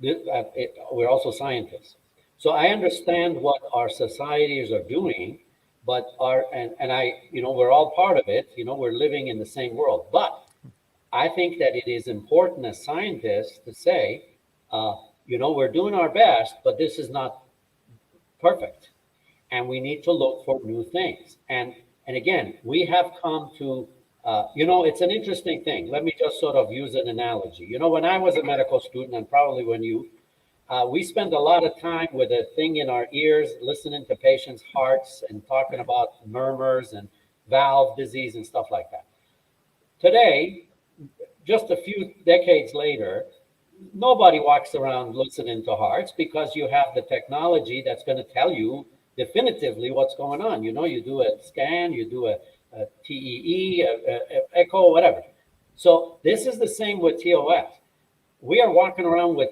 We're also scientists. So I understand what our societies are doing, but we're all part of it. We're living in the same world. But I think that it is important as scientists to say, we're doing our best, but this is not perfect, and we need to look for new things. And again, we have come to, it's an interesting thing. Let me just sort of use an analogy. When I was a medical student, and probably when we spent a lot of time with a thing in our ears, listening to patients' hearts and talking about murmurs and valve disease and stuff like that. Today, just a few decades later, nobody walks around listening to hearts because you have the technology that's going to tell you definitively what's going on. You do a scan, you do a TEE, a echo, whatever. So this is the same with TOS. We are walking around with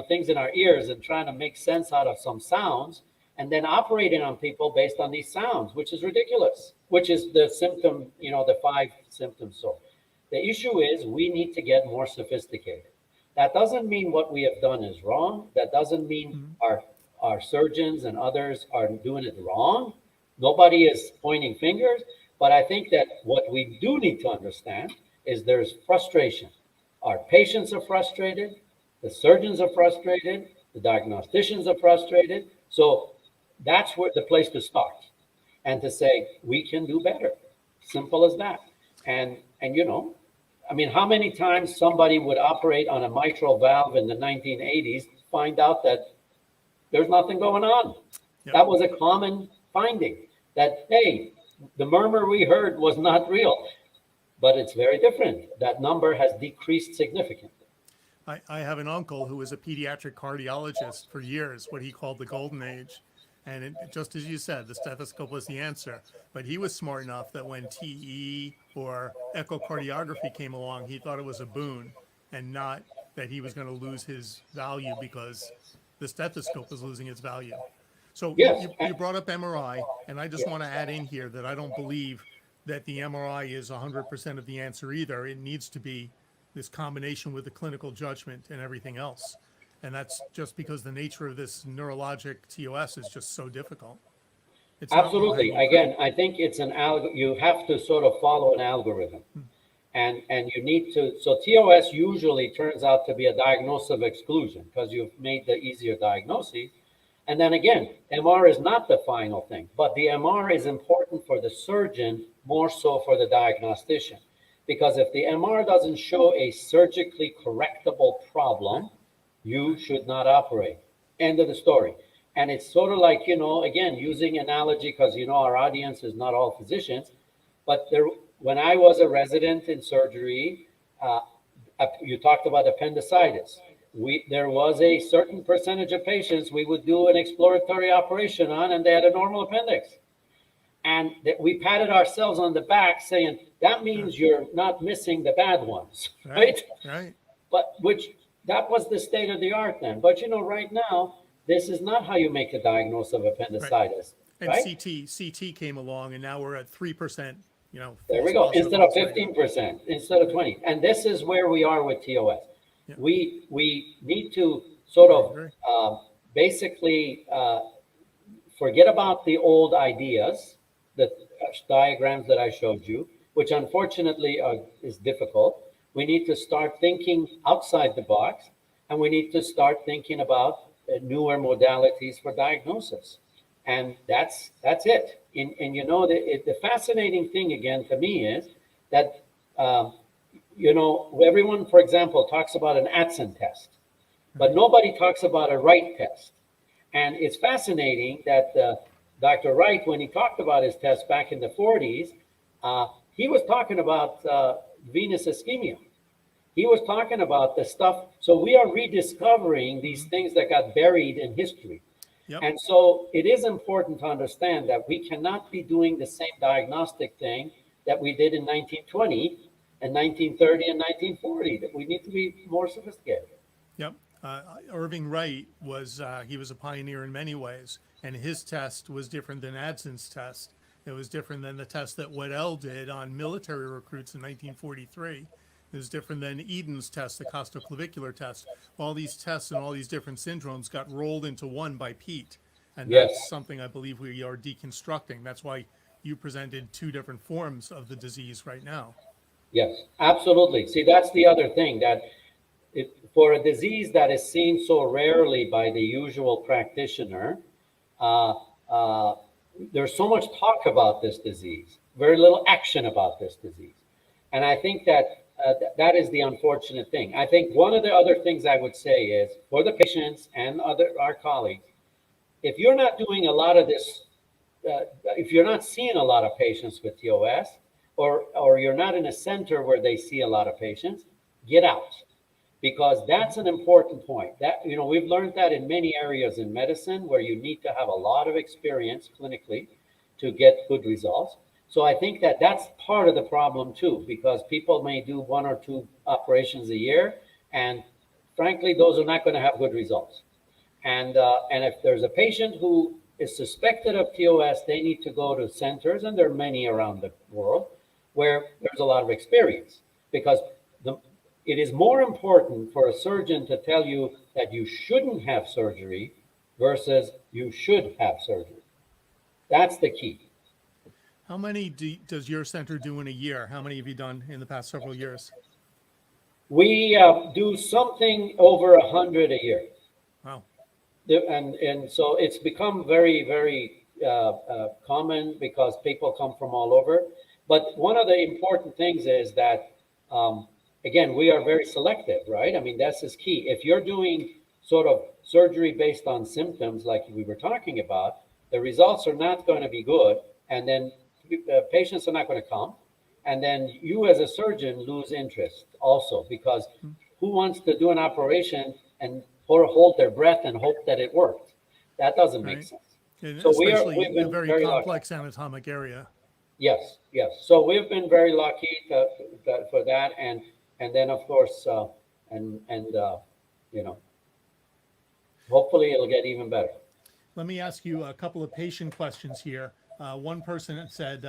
things in our ears and trying to make sense out of some sounds and then operating on people based on these sounds, which is ridiculous, which is the symptom, the 5 symptoms. So the issue is we need to get more sophisticated. That doesn't mean what we have done is wrong. That doesn't mean our surgeons and others are doing it wrong. Nobody is pointing fingers. But I think that what we do need to understand is there's frustration. Our patients are frustrated. The surgeons are frustrated. The diagnosticians are frustrated. So that's where the place to start and to say, we can do better. Simple as that. And how many times somebody would operate on a mitral valve in the 1980s, find out that there's nothing going on. Yep. That was a common finding that, hey, the murmur we heard was not real, but it's very different. That number has decreased significantly.
I have an uncle who was a pediatric cardiologist for years, what he called the golden age. And just as you said, the stethoscope was the answer. But he was smart enough that when TE or echocardiography came along, he thought it was a boon and not that he was going to lose his value because the stethoscope was losing its value. So yes. you brought up MRI, and I just want to add in here that I don't believe that the MRI is 100% of the answer either. It needs to be this combination with the clinical judgment and everything else. And that's just because the nature of this neurologic TOS is just so difficult. It's
absolutely. Again, I think it's you have to sort of follow an algorithm. And you need to, so TOS usually turns out to be a diagnosis of exclusion because you've made the easier diagnosis. And then again, MR is not the final thing, but the MR is important for the surgeon, more so for the diagnostician. Because if the MR doesn't show a surgically correctable problem, you should not operate. End of the story. And it's sort of like, again, using analogy, because, our audience is not all physicians, but when I was a resident in surgery, you talked about appendicitis. There was a certain percentage of patients we would do an exploratory operation on, and they had a normal appendix. And we patted ourselves on the back saying, that means you're not missing the bad ones, right?
Right.
But that was the state of the art then. But right now, this is not how you make a diagnosis of appendicitis.
And
right?
CT came along, and now we're at 3%.
There we go. Instead of 15%, instead of 20%. And this is where we are with TOS. Yeah. We need to sort of basically forget about the old ideas, the diagrams that I showed you, which unfortunately is difficult. We need to start thinking outside the box, and we need to start thinking about newer modalities for diagnosis. And that's it. And the fascinating thing again to me is that, everyone, for example, talks about an Atson test, but nobody talks about a Wright test. And it's fascinating that Dr. Wright, when he talked about his test back in the 40s, he was talking about venous ischemia. He was talking about the stuff. So we are rediscovering these things that got buried in history. Yep. And so it is important to understand that we cannot be doing the same diagnostic thing that we did in 1920 and 1930 and 1940, that we need to be more sophisticated.
Yep. Irving Wright he was a pioneer in many ways, and his test was different than Adson's test. It was different than the test that Waddell did on military recruits in 1943. It was different than Eden's test, the costoclavicular test. All these tests and all these different syndromes got rolled into one by Pete. And that's something I believe we are deconstructing. That's why you presented two different forms of the disease right now.
Yes, absolutely. See, that's the other thing, that for a disease that is seen so rarely by the usual practitioner, there's so much talk about this disease, very little action about this disease. And I think that that is the unfortunate thing. I think one of the other things I would say is, for the patients and our colleagues, if you're not doing a lot of this, if you're not seeing a lot of patients with TOS, or you're not in a center where they see a lot of patients, get out. Because that's an important point. That, we've learned that in many areas in medicine where you need to have a lot of experience clinically to get good results. So I think that that's part of the problem too, because people may do 1 or 2 operations a year, and frankly, those are not going to have good results. And if there's a patient who is suspected of TOS, they need to go to centers, and there are many around the world, where there's a lot of experience. Because it is more important for a surgeon to tell you that you shouldn't have surgery versus you should have surgery. That's the key.
How many does your center do in a year? How many have you done in the past several years?
We do something over 100 a year.
Wow.
And so it's become very, very common because people come from all over. But one of the important things is that, again, we are very selective, right? I mean, that's is key. If you're doing sort of surgery based on symptoms like we were talking about, the results are not going to be good. And then patients are not going to come. And then you as a surgeon lose interest also, because who wants to do an operation and hold their breath and hope that it worked? That doesn't make sense.
And
so
especially
we've been
a very complex anatomic area.
Yes, yes. So we've been very lucky for that. And then, of course, hopefully it'll get even better.
Let me ask you a couple of patient questions here. One person said,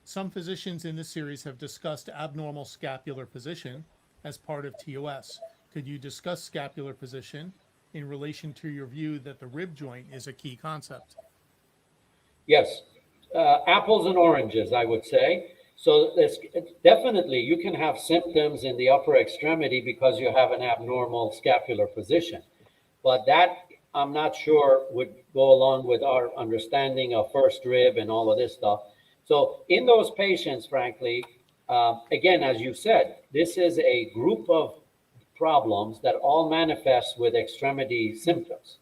some physicians in this series have discussed abnormal scapular position as part of TOS. Could you discuss scapular position in relation to your view that the rib joint is a key concept?
Yes, apples and oranges, I would say. So definitely you can have symptoms in the upper extremity because you have an abnormal scapular position. But that I'm not sure would go along with our understanding of first rib and all of this stuff. So in those patients, frankly, again, as you said, this is a group of problems that all manifest with extremity symptoms.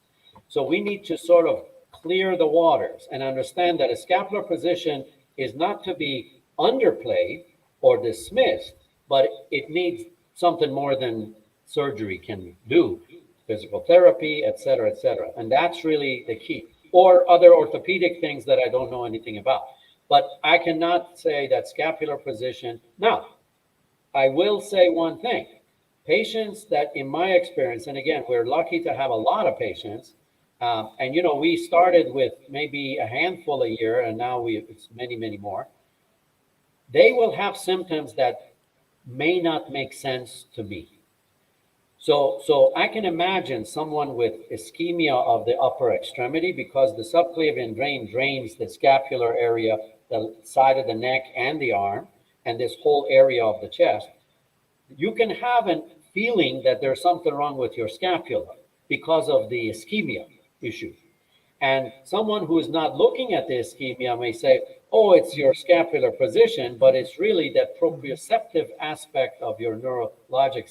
So we need to sort of clear the waters and understand that a scapular position is not to be underplayed or dismissed, but it needs something more than surgery can do, physical therapy, et cetera, et cetera. And that's really the key. Or other orthopedic things that I don't know anything about. But I cannot say that scapular position. Now, I will say one thing. Patients that, in my experience, and again, we're lucky to have a lot of patients, and we started with maybe a handful a year, and now it's many, many more. They will have symptoms that may not make sense to me. So I can imagine someone with ischemia of the upper extremity because the subclavian vein drains the scapular area, the side of the neck and the arm, and this whole area of the chest. You can have a feeling that there's something wrong with your scapula because of the ischemia issue. And someone who is not looking at the ischemia may say, oh, it's your scapular position, but it's really that proprioceptive aspect of your neurologic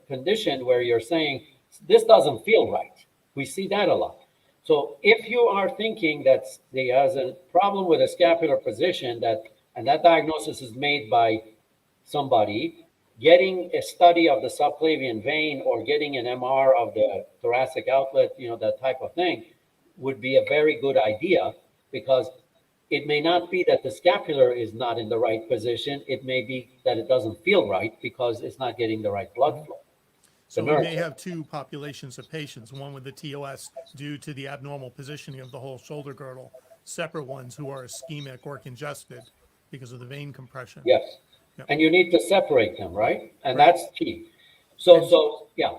condition where you're saying, this doesn't feel right. We see that a lot. So if you are thinking that there's a problem with a scapular position, and that diagnosis is made by somebody, getting a study of the subclavian vein or getting an MR of the thoracic outlet, that type of thing, would be a very good idea, because it may not be that the scapular is not in the right position. It may be that it doesn't feel right because it's not getting the right blood flow.
So we may have two populations of patients, one with the TOS due to the abnormal positioning of the whole shoulder girdle, separate ones who are ischemic or congested because of the vein compression.
Yes. Yep. And you need to separate them, right? And that's key. So yeah.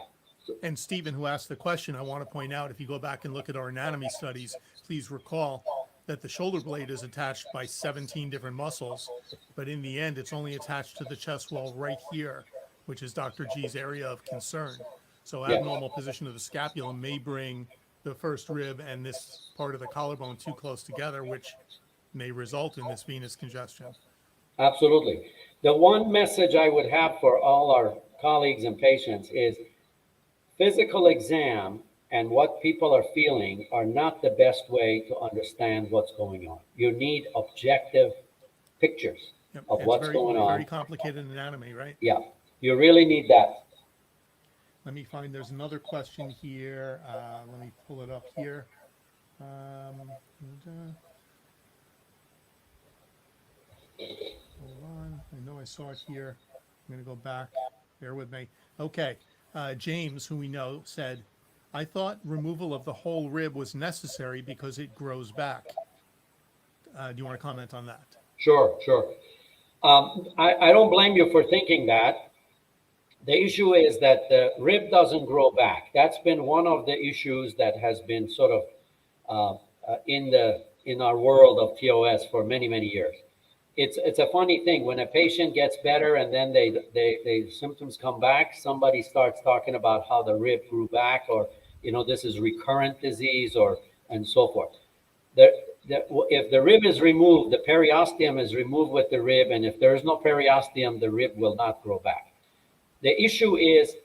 And Stephen, who asked the question, I want to point out, if you go back and look at our anatomy studies, please recall that the shoulder blade is attached by 17 different muscles, but in the end, it's only attached to the chest wall right here, which is Dr. G's area of concern. So abnormal position of the scapula may bring the first rib and this part of the collarbone too close together, which may result in this venous congestion.
Absolutely. The one message I would have for all our colleagues and patients is physical exam and what people are feeling are not the best way to understand what's going on. You need objective pictures of what's going on.
Very complicated anatomy, right?
Yeah, you really need that.
Let me find, there's another question here. Let me pull it up here. Hold on, I know I saw it here. I'm gonna go back, bear with me. Okay, James, who we know, said, I thought removal of the whole rib was necessary because it grows back. Do you want to comment on that?
Sure. I don't blame you for thinking that. The issue is that the rib doesn't grow back. That's been one of the issues that has been sort of in our world of TOS for many, many years. It's a funny thing when a patient gets better and then they symptoms come back. Somebody starts talking about how the rib grew back, or this is recurrent disease, and so forth. If the rib is removed, the periosteum is removed with the rib, and if there is no periosteum, the rib will not grow back. The issue is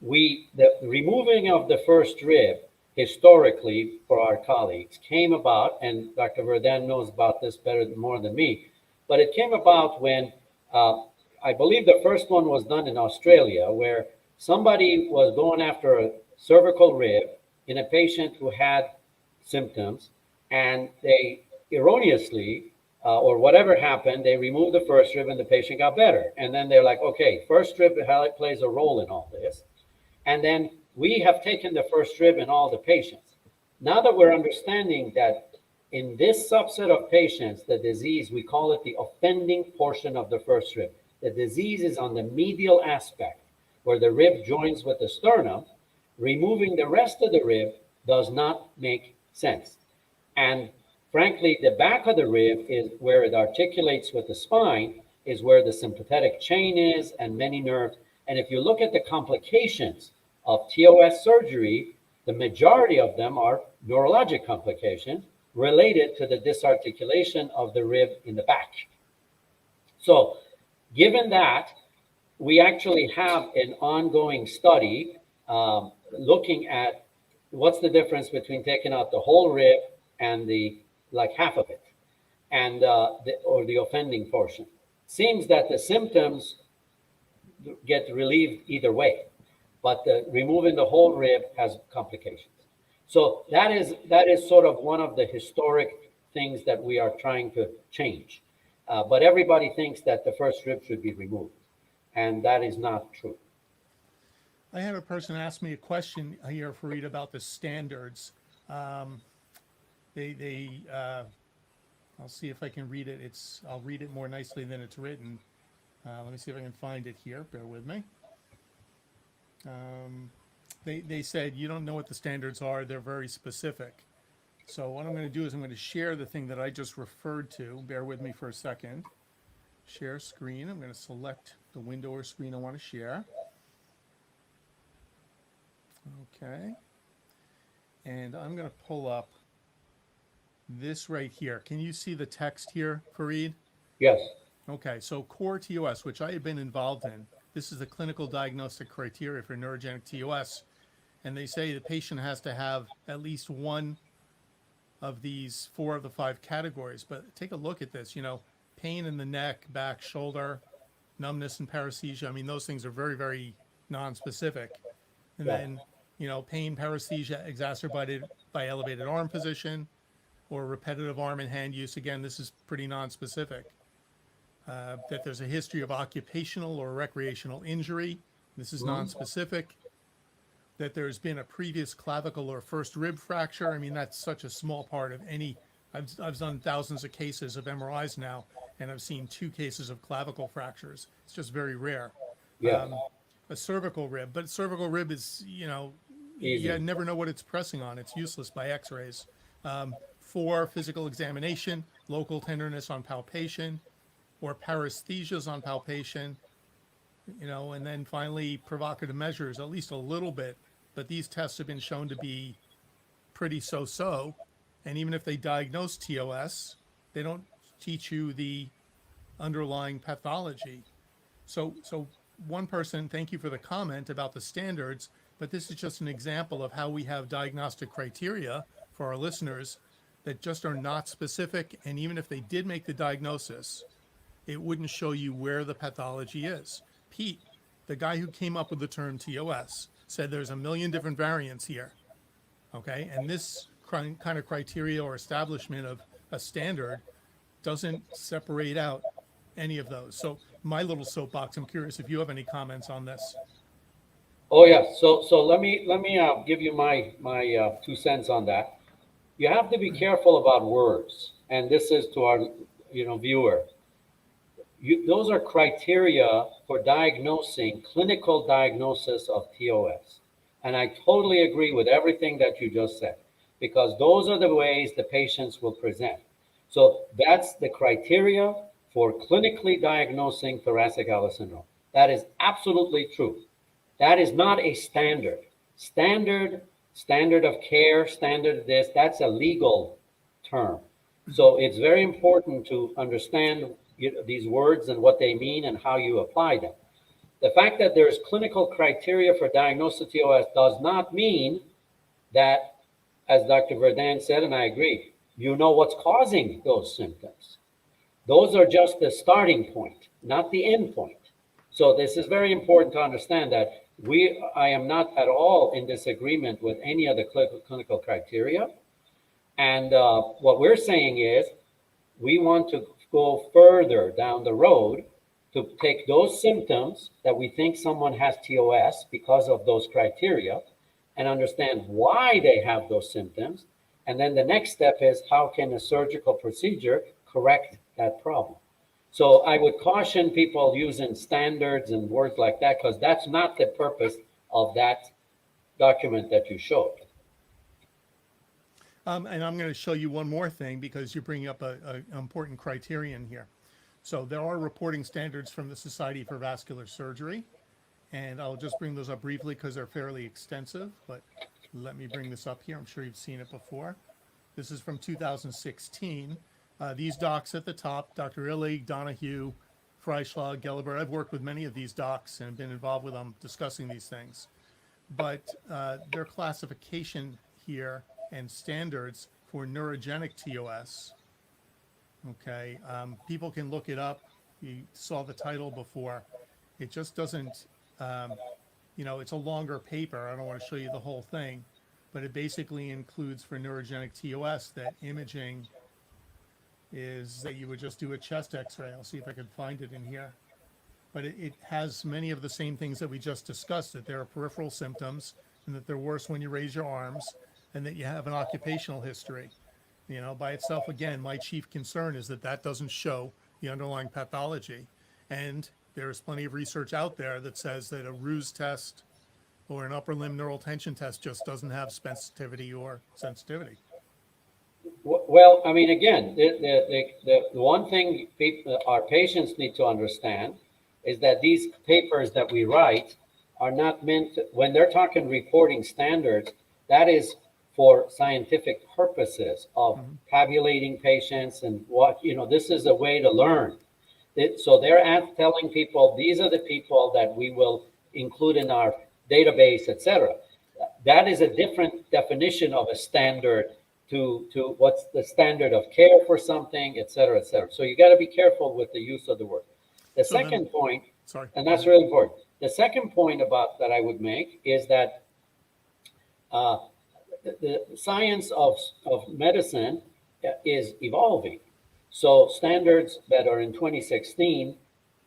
the removing of the first rib historically for our colleagues came about, and Dr. Verdun knows about this more than me, but it came about when I believe the first one was done in Australia, where somebody was going after a cervical rib in a patient who had symptoms, and they erroneously, or whatever happened, they removed the first rib and the patient got better. And then they're like, okay, first rib plays a role in all this. And then we have taken the first rib in all the patients. Now that we're understanding that in this subset of patients, the disease, we call it the offending portion of the first rib. The disease is on the medial aspect where the rib joins with the sternum. Removing the rest of the rib does not make sense. And frankly, the back of the rib is where it articulates with the spine, is where the sympathetic chain is and many nerves. And if you look at the complications of TOS surgery, The majority of them are neurologic complications related to the disarticulation of the rib in the back. So given that, we actually have an ongoing study looking at what's the difference between taking out the whole rib and the like half of it, and or the offending portion. Seems that the symptoms get relieved either way, but removing the whole rib has complications. So that is sort of one of the historic things that we are trying to change. But everybody thinks that the first rib should be removed, and that is not true.
I had a person ask me a question here, Farid, about the standards. I'll see if I can read it. I'll read it more nicely than it's written. Let me see if I can find it here. Bear with me. They said, you don't know what the standards are. They're very specific. So what I'm going to do is I'm going to share the thing that I just referred to. Bear with me for a second. Share screen. I'm going to select the window or screen I want to share. Okay. And I'm going to pull up this right here. Can you see the text here, Farid?
Yes.
Okay, so core TOS, which I had been involved in, this is the clinical diagnostic criteria for neurogenic TOS. And they say the patient has to have at least one of these 4 of the 5 categories. But take a look at this, pain in the neck, back, shoulder, numbness and paresthesia. I mean, those things are very, very non-specific. And then, pain, paresthesia exacerbated by elevated arm position or repetitive arm and hand use. Again, this is pretty non-specific. That there's a history of occupational or recreational injury. This is non-specific. That there's been a previous clavicle or first rib fracture. I mean, that's such a small part of any. I've done thousands of cases of MRIs now, and I've seen 2 cases of clavicle fractures. It's just very rare.
Yeah.
A cervical rib, but cervical rib is, you never know what it's pressing on. It's useless by x-rays. 4, physical examination, local tenderness on palpation, or paresthesias on palpation, and then finally provocative measures, at least a little bit, but these tests have been shown to be pretty so-so. And even if they diagnose TOS, they don't teach you the underlying pathology. So one person, thank you for the comment about the standards, but this is just an example of how we have diagnostic criteria for our listeners that just are not specific. And even if they did make the diagnosis, it wouldn't show you where the pathology is. Pete, the guy who came up with the term TOS, said there's a million different variants here. Okay, and this kind of criteria or establishment of a standard doesn't separate out any of those. So my little soapbox, I'm curious if you have any comments on this.
Oh yeah, so let me give you my 2 cents on that. You have to be careful about words, and this is to our viewer. Those are criteria for diagnosing, clinical diagnosis of TOS. And I totally agree with everything that you just said, because those are the ways the patients will present. So that's the criteria for clinically diagnosing thoracic outlet syndrome. That is absolutely true. That is not a standard. Standard of care, standard this, that's a legal term. So it's very important to understand these words and what they mean and how you apply them. The fact that there's clinical criteria for diagnosis of TOS does not mean that, as Dr. Verdun said, and I agree, you know what's causing those symptoms. Those are just the starting point, not the end point. So this is very important to understand that I am not at all in disagreement with any of the clinical criteria. And what we're saying is we want to go further down the road to take those symptoms that we think someone has TOS because of those criteria and understand why they have those symptoms. And then the next step is how can a surgical procedure correct that problem? So I would caution people using standards and words like that, because that's not the purpose of that document that you showed.
And I'm going to show you one more thing, because you're bringing up an important criterion here. So there are reporting standards from the Society for Vascular Surgery, and I'll just bring those up briefly because they're fairly extensive. But Let me bring this up here. I'm sure you've seen it before. This is from 2016. These docs at the top, Dr. Illig, Donahue, Freischlag, Gelliber. I've worked with many of these docs and been involved with them discussing these things. But their classification here and standards for neurogenic TOS, okay, people can look it up. You saw the title before. It just doesn't, you know, it's a longer paper. I don't want to show you the whole thing, but it basically includes for neurogenic TOS that imaging is that you would just do a chest x-ray. I'll see if I can find it in here. But it has many of the same things that we just discussed, that there are peripheral symptoms and that they're worse when you raise your arms and that you have an occupational history. You know, by itself, again, my chief concern is that that doesn't show the underlying pathology. And there's plenty of research out there that says that a ruse test or an upper limb neural tension test just doesn't have specificity or sensitivity.
Well, I mean, again, the one thing our patients need to understand is that these papers that we write are not meant to, when they're talking reporting standards, that is for scientific purposes of tabulating patients and what, you know, this is a way to learn. So they're telling people, these are the people that we will include in our database, etc. That is a different definition of a standard to what's the standard of care for something, etc., etc. So you got to be careful with the use of the word. The second point, and that's really important. The second point about that I would make is that the science of medicine is evolving. So standards that are in 2016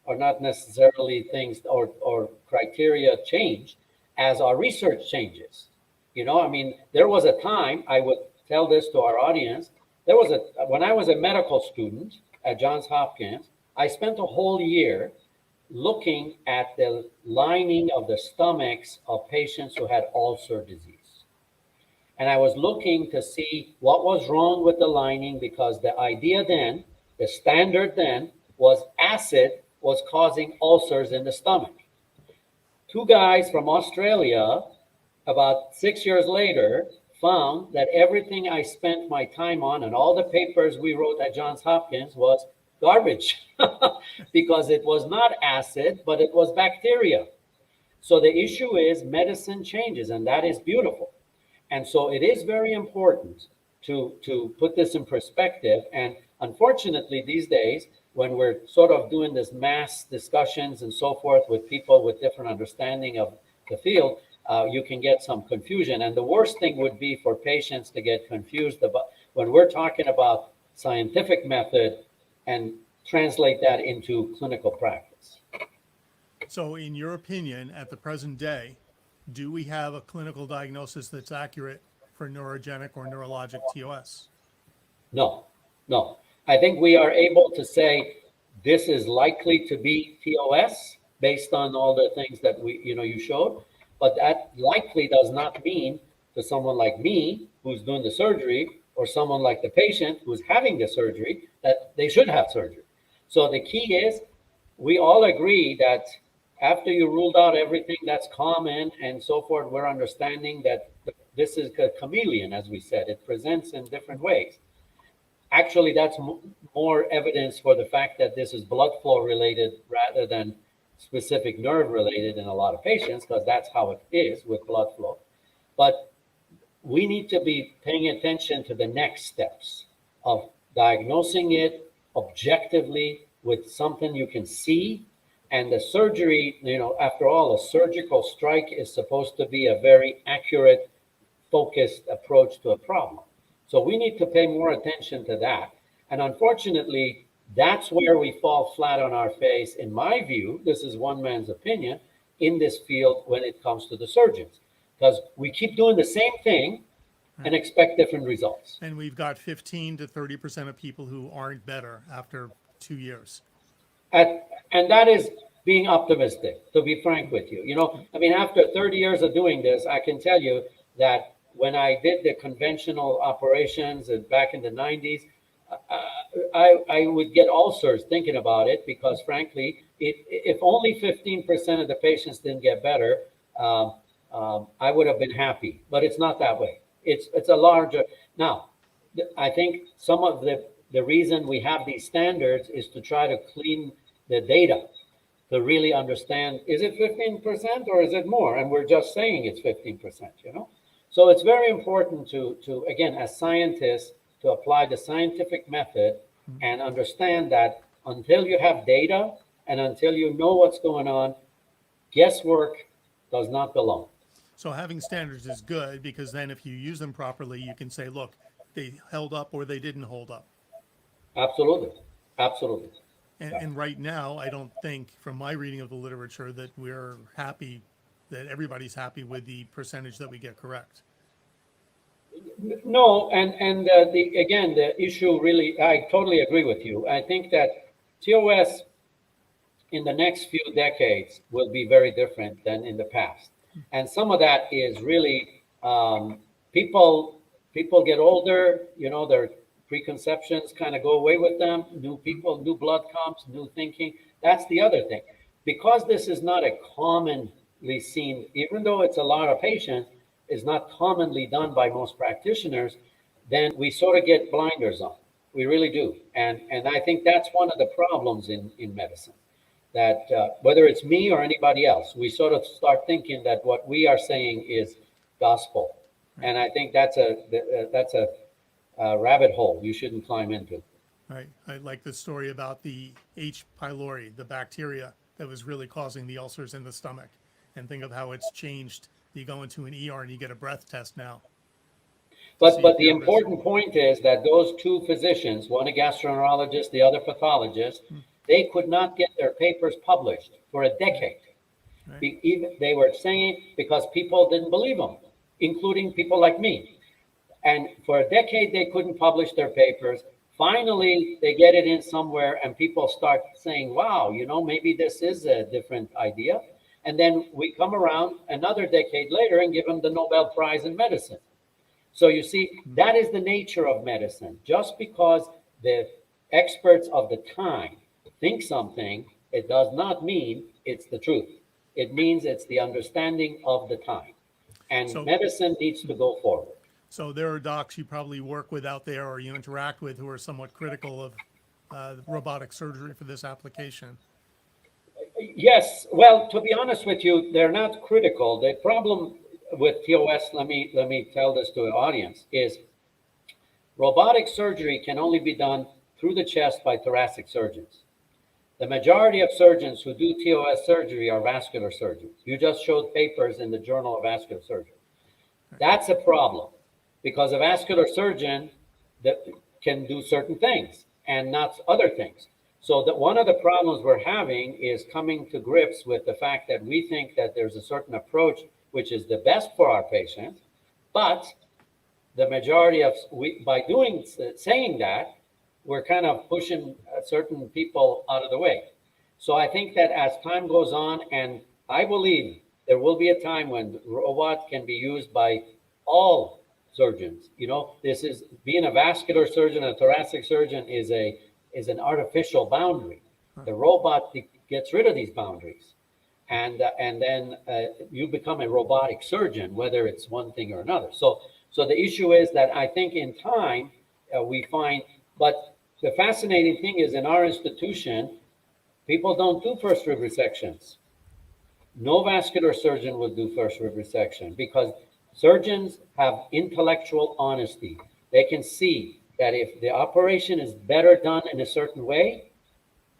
are not necessarily things or criteria change as our research changes. You know, I mean, there was a time, I would tell this to our audience, when I was a medical student at Johns Hopkins, I spent a whole year looking at the lining of the stomachs of patients who had ulcer disease. And I was looking to see what was wrong with the lining, because the idea then, the standard then, was acid was causing ulcers in the stomach. Two guys from Australia, about 6 years later, found that everything I spent my time on and all the papers we wrote at Johns Hopkins was garbage because it was not acid, but it was bacteria. So the issue is medicine changes, and that is beautiful. And so it is very important to put this in perspective. And unfortunately, these days, when we're sort of doing this mass discussions and so forth with people with different understanding of the field, you can get some confusion. And the worst thing would be for patients to get confused about when we're talking about scientific method and translate that into clinical practice.
So in your opinion, at the present day, do we have a clinical diagnosis that's accurate for neurogenic or neurologic TOS?
No. I think we are able to say this is likely to be TOS based on all the things that you showed, but that likely does not mean to someone like me who's doing the surgery or someone like the patient who's having the surgery that they should have surgery. So the key is we all agree that after you ruled out everything that's common and so forth, we're understanding that this is a chameleon, as we said. It presents in different ways. Actually, that's more evidence for the fact that this is blood flow related rather than specific nerve related in a lot of patients, because that's how it is with blood flow. But we need to be paying attention to the next steps of diagnosing it objectively with something you can see. And the surgery, after all, a surgical strike is supposed to be a very accurate, focused approach to a problem. So we need to pay more attention to that. And unfortunately, that's where we fall flat on our face, in my view, this is one man's opinion, in this field when it comes to the surgeons. Because we keep doing the same thing and expect different results.
And we've got 15 to 30% of people who aren't better after 2 years.
And that is being optimistic, to be frank with you. After 30 years of doing this, I can tell you that when I did the conventional operations back in the 90s, I would get ulcers thinking about it because, frankly, if only 15% of the patients didn't get better, I would have been happy, but it's not that way. It's a larger now. I think some of the reason we have these standards is to try to clean the data to really understand, is it 15% or is it more? And we're just saying it's 15%, you know? So it's very important to again, as scientists, to apply the scientific method and understand that until you have data and until you know what's going on, guesswork does not belong.
So having standards is good because then if you use them properly, you can say, look, they held up or they didn't hold up.
Absolutely. Absolutely.
And right now, I don't think, from my reading of the literature, that we're happy, that everybody's happy with the percentage that we get correct.
No, and the issue really, I totally agree with you. I think that TOS in the next few decades will be very different than in the past. And some of that is really people get older, you know, their preconceptions kind of go away with them. New people, new blood comes, new thinking. That's the other thing. Because this is not a commonly seen, even though it's a lot of patients, is not commonly done by most practitioners, then we sort of get blinders on. We really do. And I think that's one of the problems in medicine. That whether it's me or anybody else, we sort of start thinking that what we are saying is gospel, and I think that's a rabbit hole you shouldn't climb into.
Right. I like the story about the H. pylori, the bacteria that was really causing the ulcers in the stomach, and think of how it's changed. You go into an ER and you get a breath test now.
But the important point is that those two physicians, one a gastroenterologist, the other pathologist, they could not get their papers published for a decade. Right. They were saying because people didn't believe them, including people like me. And for a decade, they couldn't publish their papers. Finally, they get it in somewhere and people start saying, wow, you know, maybe this is a different idea. And then we come around another decade later and give them the Nobel Prize in medicine. So you see, that is the nature of medicine. Just because the experts of the time think something, it does not mean it's the truth. It means it's the understanding of the time. And so, medicine needs to go forward.
So there are docs you probably work with out there or you interact with who are somewhat critical of robotic surgery for this application.
Yes. Well, to be honest with you, they're not critical. The problem with TOS, let me tell this to the audience, is robotic surgery can only be done through the chest by thoracic surgeons. The majority of surgeons who do TOS surgery are vascular surgeons. You just showed papers in the Journal of Vascular Surgery. That's a problem because a vascular surgeon that can do certain things and not other things. So that one of the problems we're having is coming to grips with the fact that we think that there's a certain approach which is the best for our patients, but the majority of by saying that, we're kind of pushing certain people out of the way. So I think that as time goes on, and I believe there will be a time when robot can be used by all surgeons. You know, this is being a vascular surgeon, a thoracic surgeon is an artificial boundary. The robot gets rid of these boundaries, and then you become a robotic surgeon, whether it's one thing or another. So the issue is that I think in time we find, but the fascinating thing is in our institution, people don't do first rib resections. No vascular surgeon will do first rib resection because surgeons have intellectual honesty. They can see that if the operation is better done in a certain way,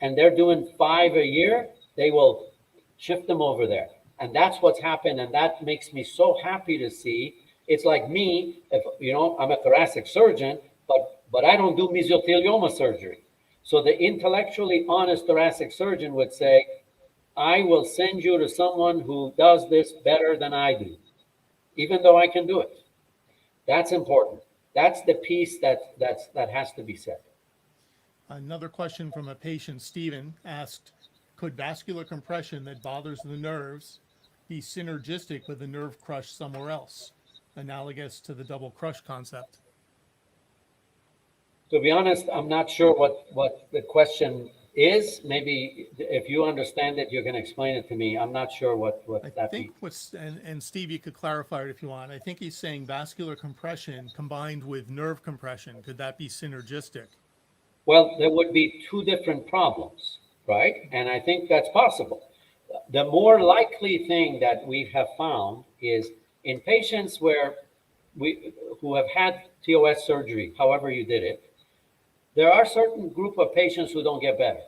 and they're doing 5 a year, they will shift them over there. And that's what's happened, and that makes me so happy to see. It's like me, if you know, I'm a thoracic surgeon, but I don't do mesothelioma surgery. So the intellectually honest thoracic surgeon would say, I will send you to someone who does this better than I do, even though I can do it. That's important. That's the piece that has to be said.
Another question from a patient, Stephen, asked, could vascular compression that bothers the nerves be synergistic with a nerve crush somewhere else, analogous to the double crush concept?
To be honest, I'm not sure what the question is, maybe if you understand it, you're going to explain it to me. I'm not sure what
I
that
think
means.
what's, and Steve, you could clarify it if you want. I think he's saying vascular compression combined with nerve compression. Could that be synergistic?
Well, there would be two different problems, right? And I think that's possible. The more likely thing that we have found is in patients who have had TOS surgery, however you did it, there are certain group of patients who don't get better.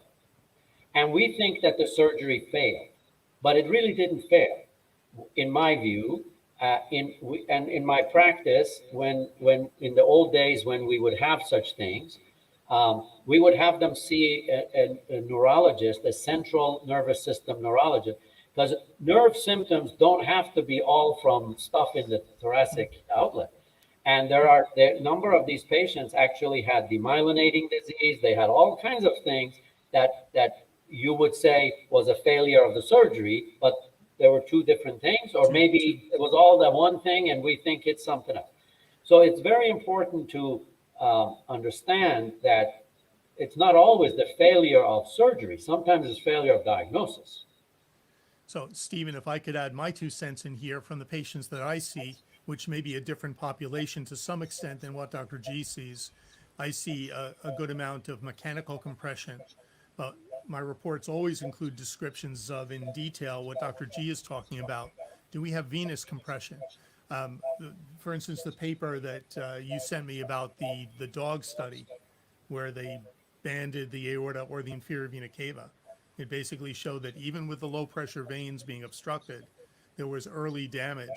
And we think that the surgery failed, but it really didn't fail, in my view. In my practice, when in the old days when we would have such things, we would have them see a neurologist, a central nervous system neurologist, because nerve symptoms don't have to be all from stuff in the thoracic outlet. And the number of these patients actually had demyelinating disease. They had all kinds of things that you would say was a failure of the surgery, but there were two different things, or maybe it was all that one thing and we think it's something else. So it's very important to understand that it's not always the failure of surgery. Sometimes it's failure of diagnosis.
So, Stephen, if I could add my 2 cents in here from the patients that I see, which may be a different population to some extent than what Dr. G sees, I see a good amount of mechanical compression. But my reports always include descriptions of in detail what Dr. G is talking about. Do we have venous compression? For instance, the paper that you sent me about the dog study, where they banded the aorta or the inferior vena cava. It basically showed that even with the low pressure veins being obstructed, there was early damage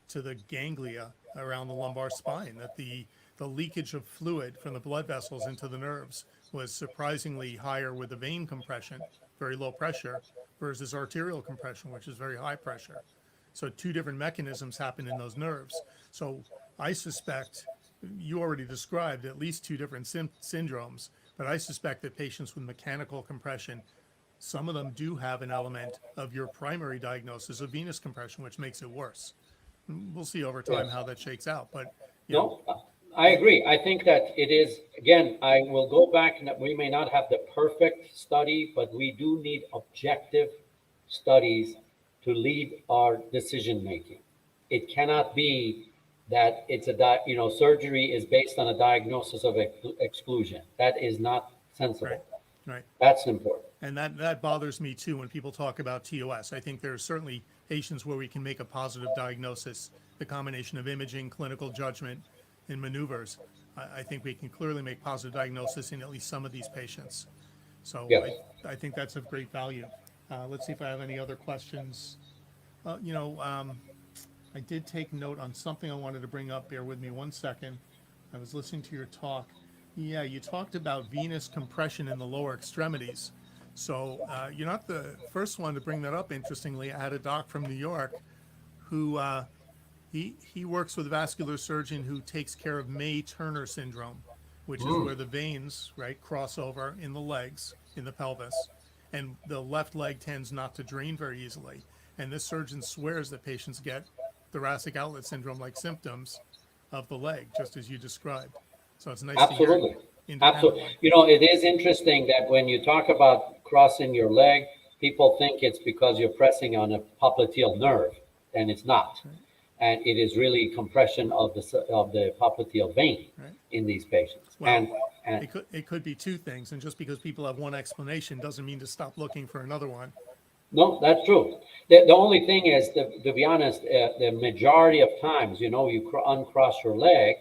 to the ganglia around the lumbar spine, that the leakage of fluid from the blood vessels into the nerves was surprisingly higher with the vein compression, very low pressure, versus arterial compression, which is very high pressure. So 2 different mechanisms happen in those nerves. So I suspect, you already described at least 2 different syndromes, but I suspect that patients with mechanical compression, some of them do have an element of your primary diagnosis of venous compression, which makes it worse. We'll see over time how that shakes out. But
no, I agree. I think that it is, again, I will go back, and we may not have the perfect study, but we do need objective studies to lead our decision making. It cannot be that it's surgery is based on a diagnosis of exclusion. That is not sensible.
Right.
That's important.
And that bothers me too when people talk about TOS. I think there are certainly patients where we can make a positive diagnosis, the combination of imaging, clinical judgment, and maneuvers. I think we can clearly make positive diagnosis in at least some of these patients. So
yes.
I think that's of great value. Let's see if I have any other questions. I did take note on something I wanted to bring up. Bear with me 1 second. I was listening to your talk. Yeah, you talked about venous compression in the lower extremities. So you're not the first one to bring that up, interestingly. I had a doc from New York who he works with a vascular surgeon who takes care of May-Turner syndrome, which is where the veins, right, cross over in the legs, in the pelvis, and the left leg tends not to drain very easily. And this surgeon swears that patients get Thoracic Outlet Syndrome-like symptoms of the leg, just as you described. So it's nice
Absolutely.
to hear.
Absolutely. It is interesting that when you talk about crossing your leg, people think it's because you're pressing on a popliteal nerve, and it's not. Right. And it is really compression of the popliteal vein in these patients.
Well, and it could be 2 things, and just because people have one explanation doesn't mean to stop looking for another one.
No, that's true. The only thing is, to be honest, the majority of times, you uncross your leg,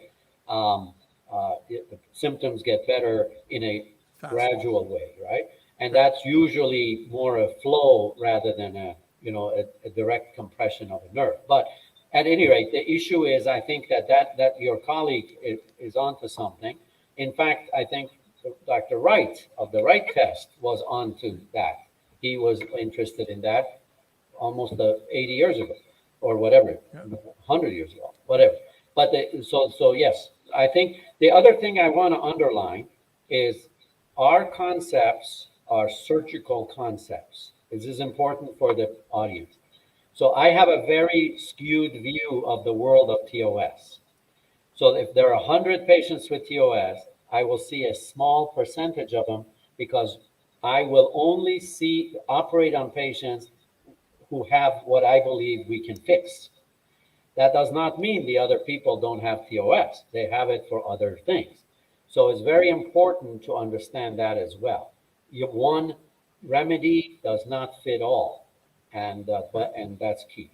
the symptoms get better in a gradual way, right? And that's usually more a flow rather than a direct compression of a nerve. But at any rate, the issue is, I think that your colleague is onto something. In fact, I think Dr. Wright of the Wright test was onto that. He was interested in that almost 80 years ago, or whatever, 100 years ago, whatever. But so yes, I think the other thing I want to underline is our concepts are surgical concepts. This is important for the audience. So I have a very skewed view of the world of TOS. So if there are 100 patients with TOS, I will see a small percentage of them because I will only operate on patients who have what I believe we can fix. That does not mean the other people don't have TOS. They have it for other things. So it's very important to understand that as well. One remedy does not fit all, and that's key.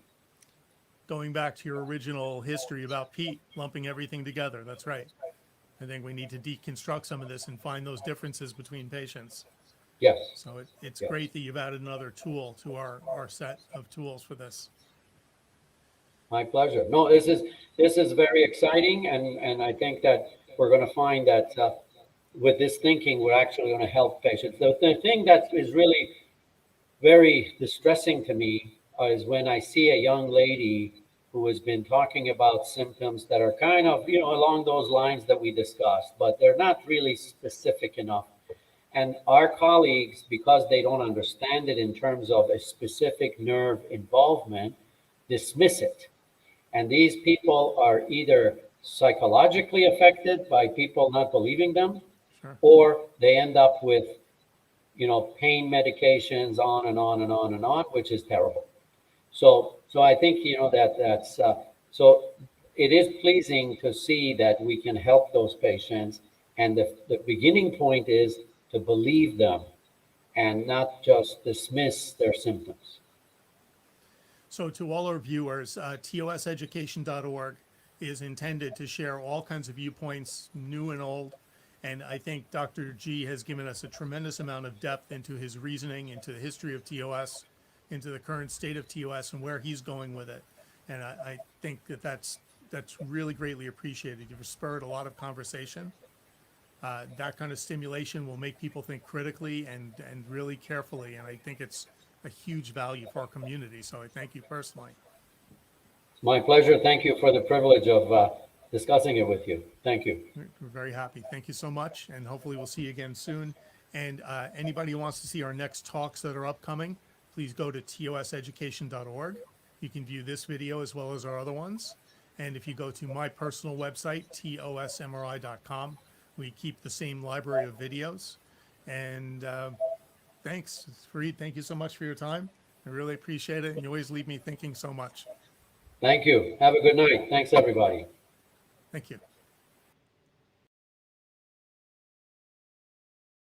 Going back to your original history about Pete lumping everything together, that's right. I think we need to deconstruct some of this and find those differences between patients.
Yes.
So it's
Yes.
great that you've added another tool to our set of tools for this.
My pleasure. No, this is very exciting, and I think that we're going to find that with this thinking, we're actually going to help patients. The thing that is really very distressing to me is when I see a young lady who has been talking about symptoms that are kind of, along those lines that we discussed, but they're not really specific enough. And our colleagues, because they don't understand it in terms of a specific nerve involvement, dismiss it. And these people are either psychologically affected by people not believing them,
Sure.
or they end up with, pain medications on and on and on and on, which is terrible. So I think, that's so it is pleasing to see that we can help those patients. And the beginning point is to believe them and not just dismiss their symptoms.
So to all our viewers, toseducation.org is intended to share all kinds of viewpoints, new and old. And I think Dr. G has given us a tremendous amount of depth into his reasoning, into the history of TOS, into the current state of TOS and where he's going with it. And I think that's really greatly appreciated. You've spurred a lot of conversation. That kind of stimulation will make people think critically and really carefully. And I think it's a huge value for our community. So I thank you personally.
It's my pleasure. Thank you for the privilege of discussing it with you. Thank you.
We're very happy. Thank you so much. And hopefully we'll see you again soon. And anybody who wants to see our next talks that are upcoming, please go to toseducation.org. You can view this video as well as our other ones. And if you go to my personal website, tosmri.com, we keep the same library of videos. And thanks, Farid. Thank you so much for your time. I really appreciate it. And you always leave me thinking so much.
Thank you. Have a good night. Thanks, everybody.
Thank you.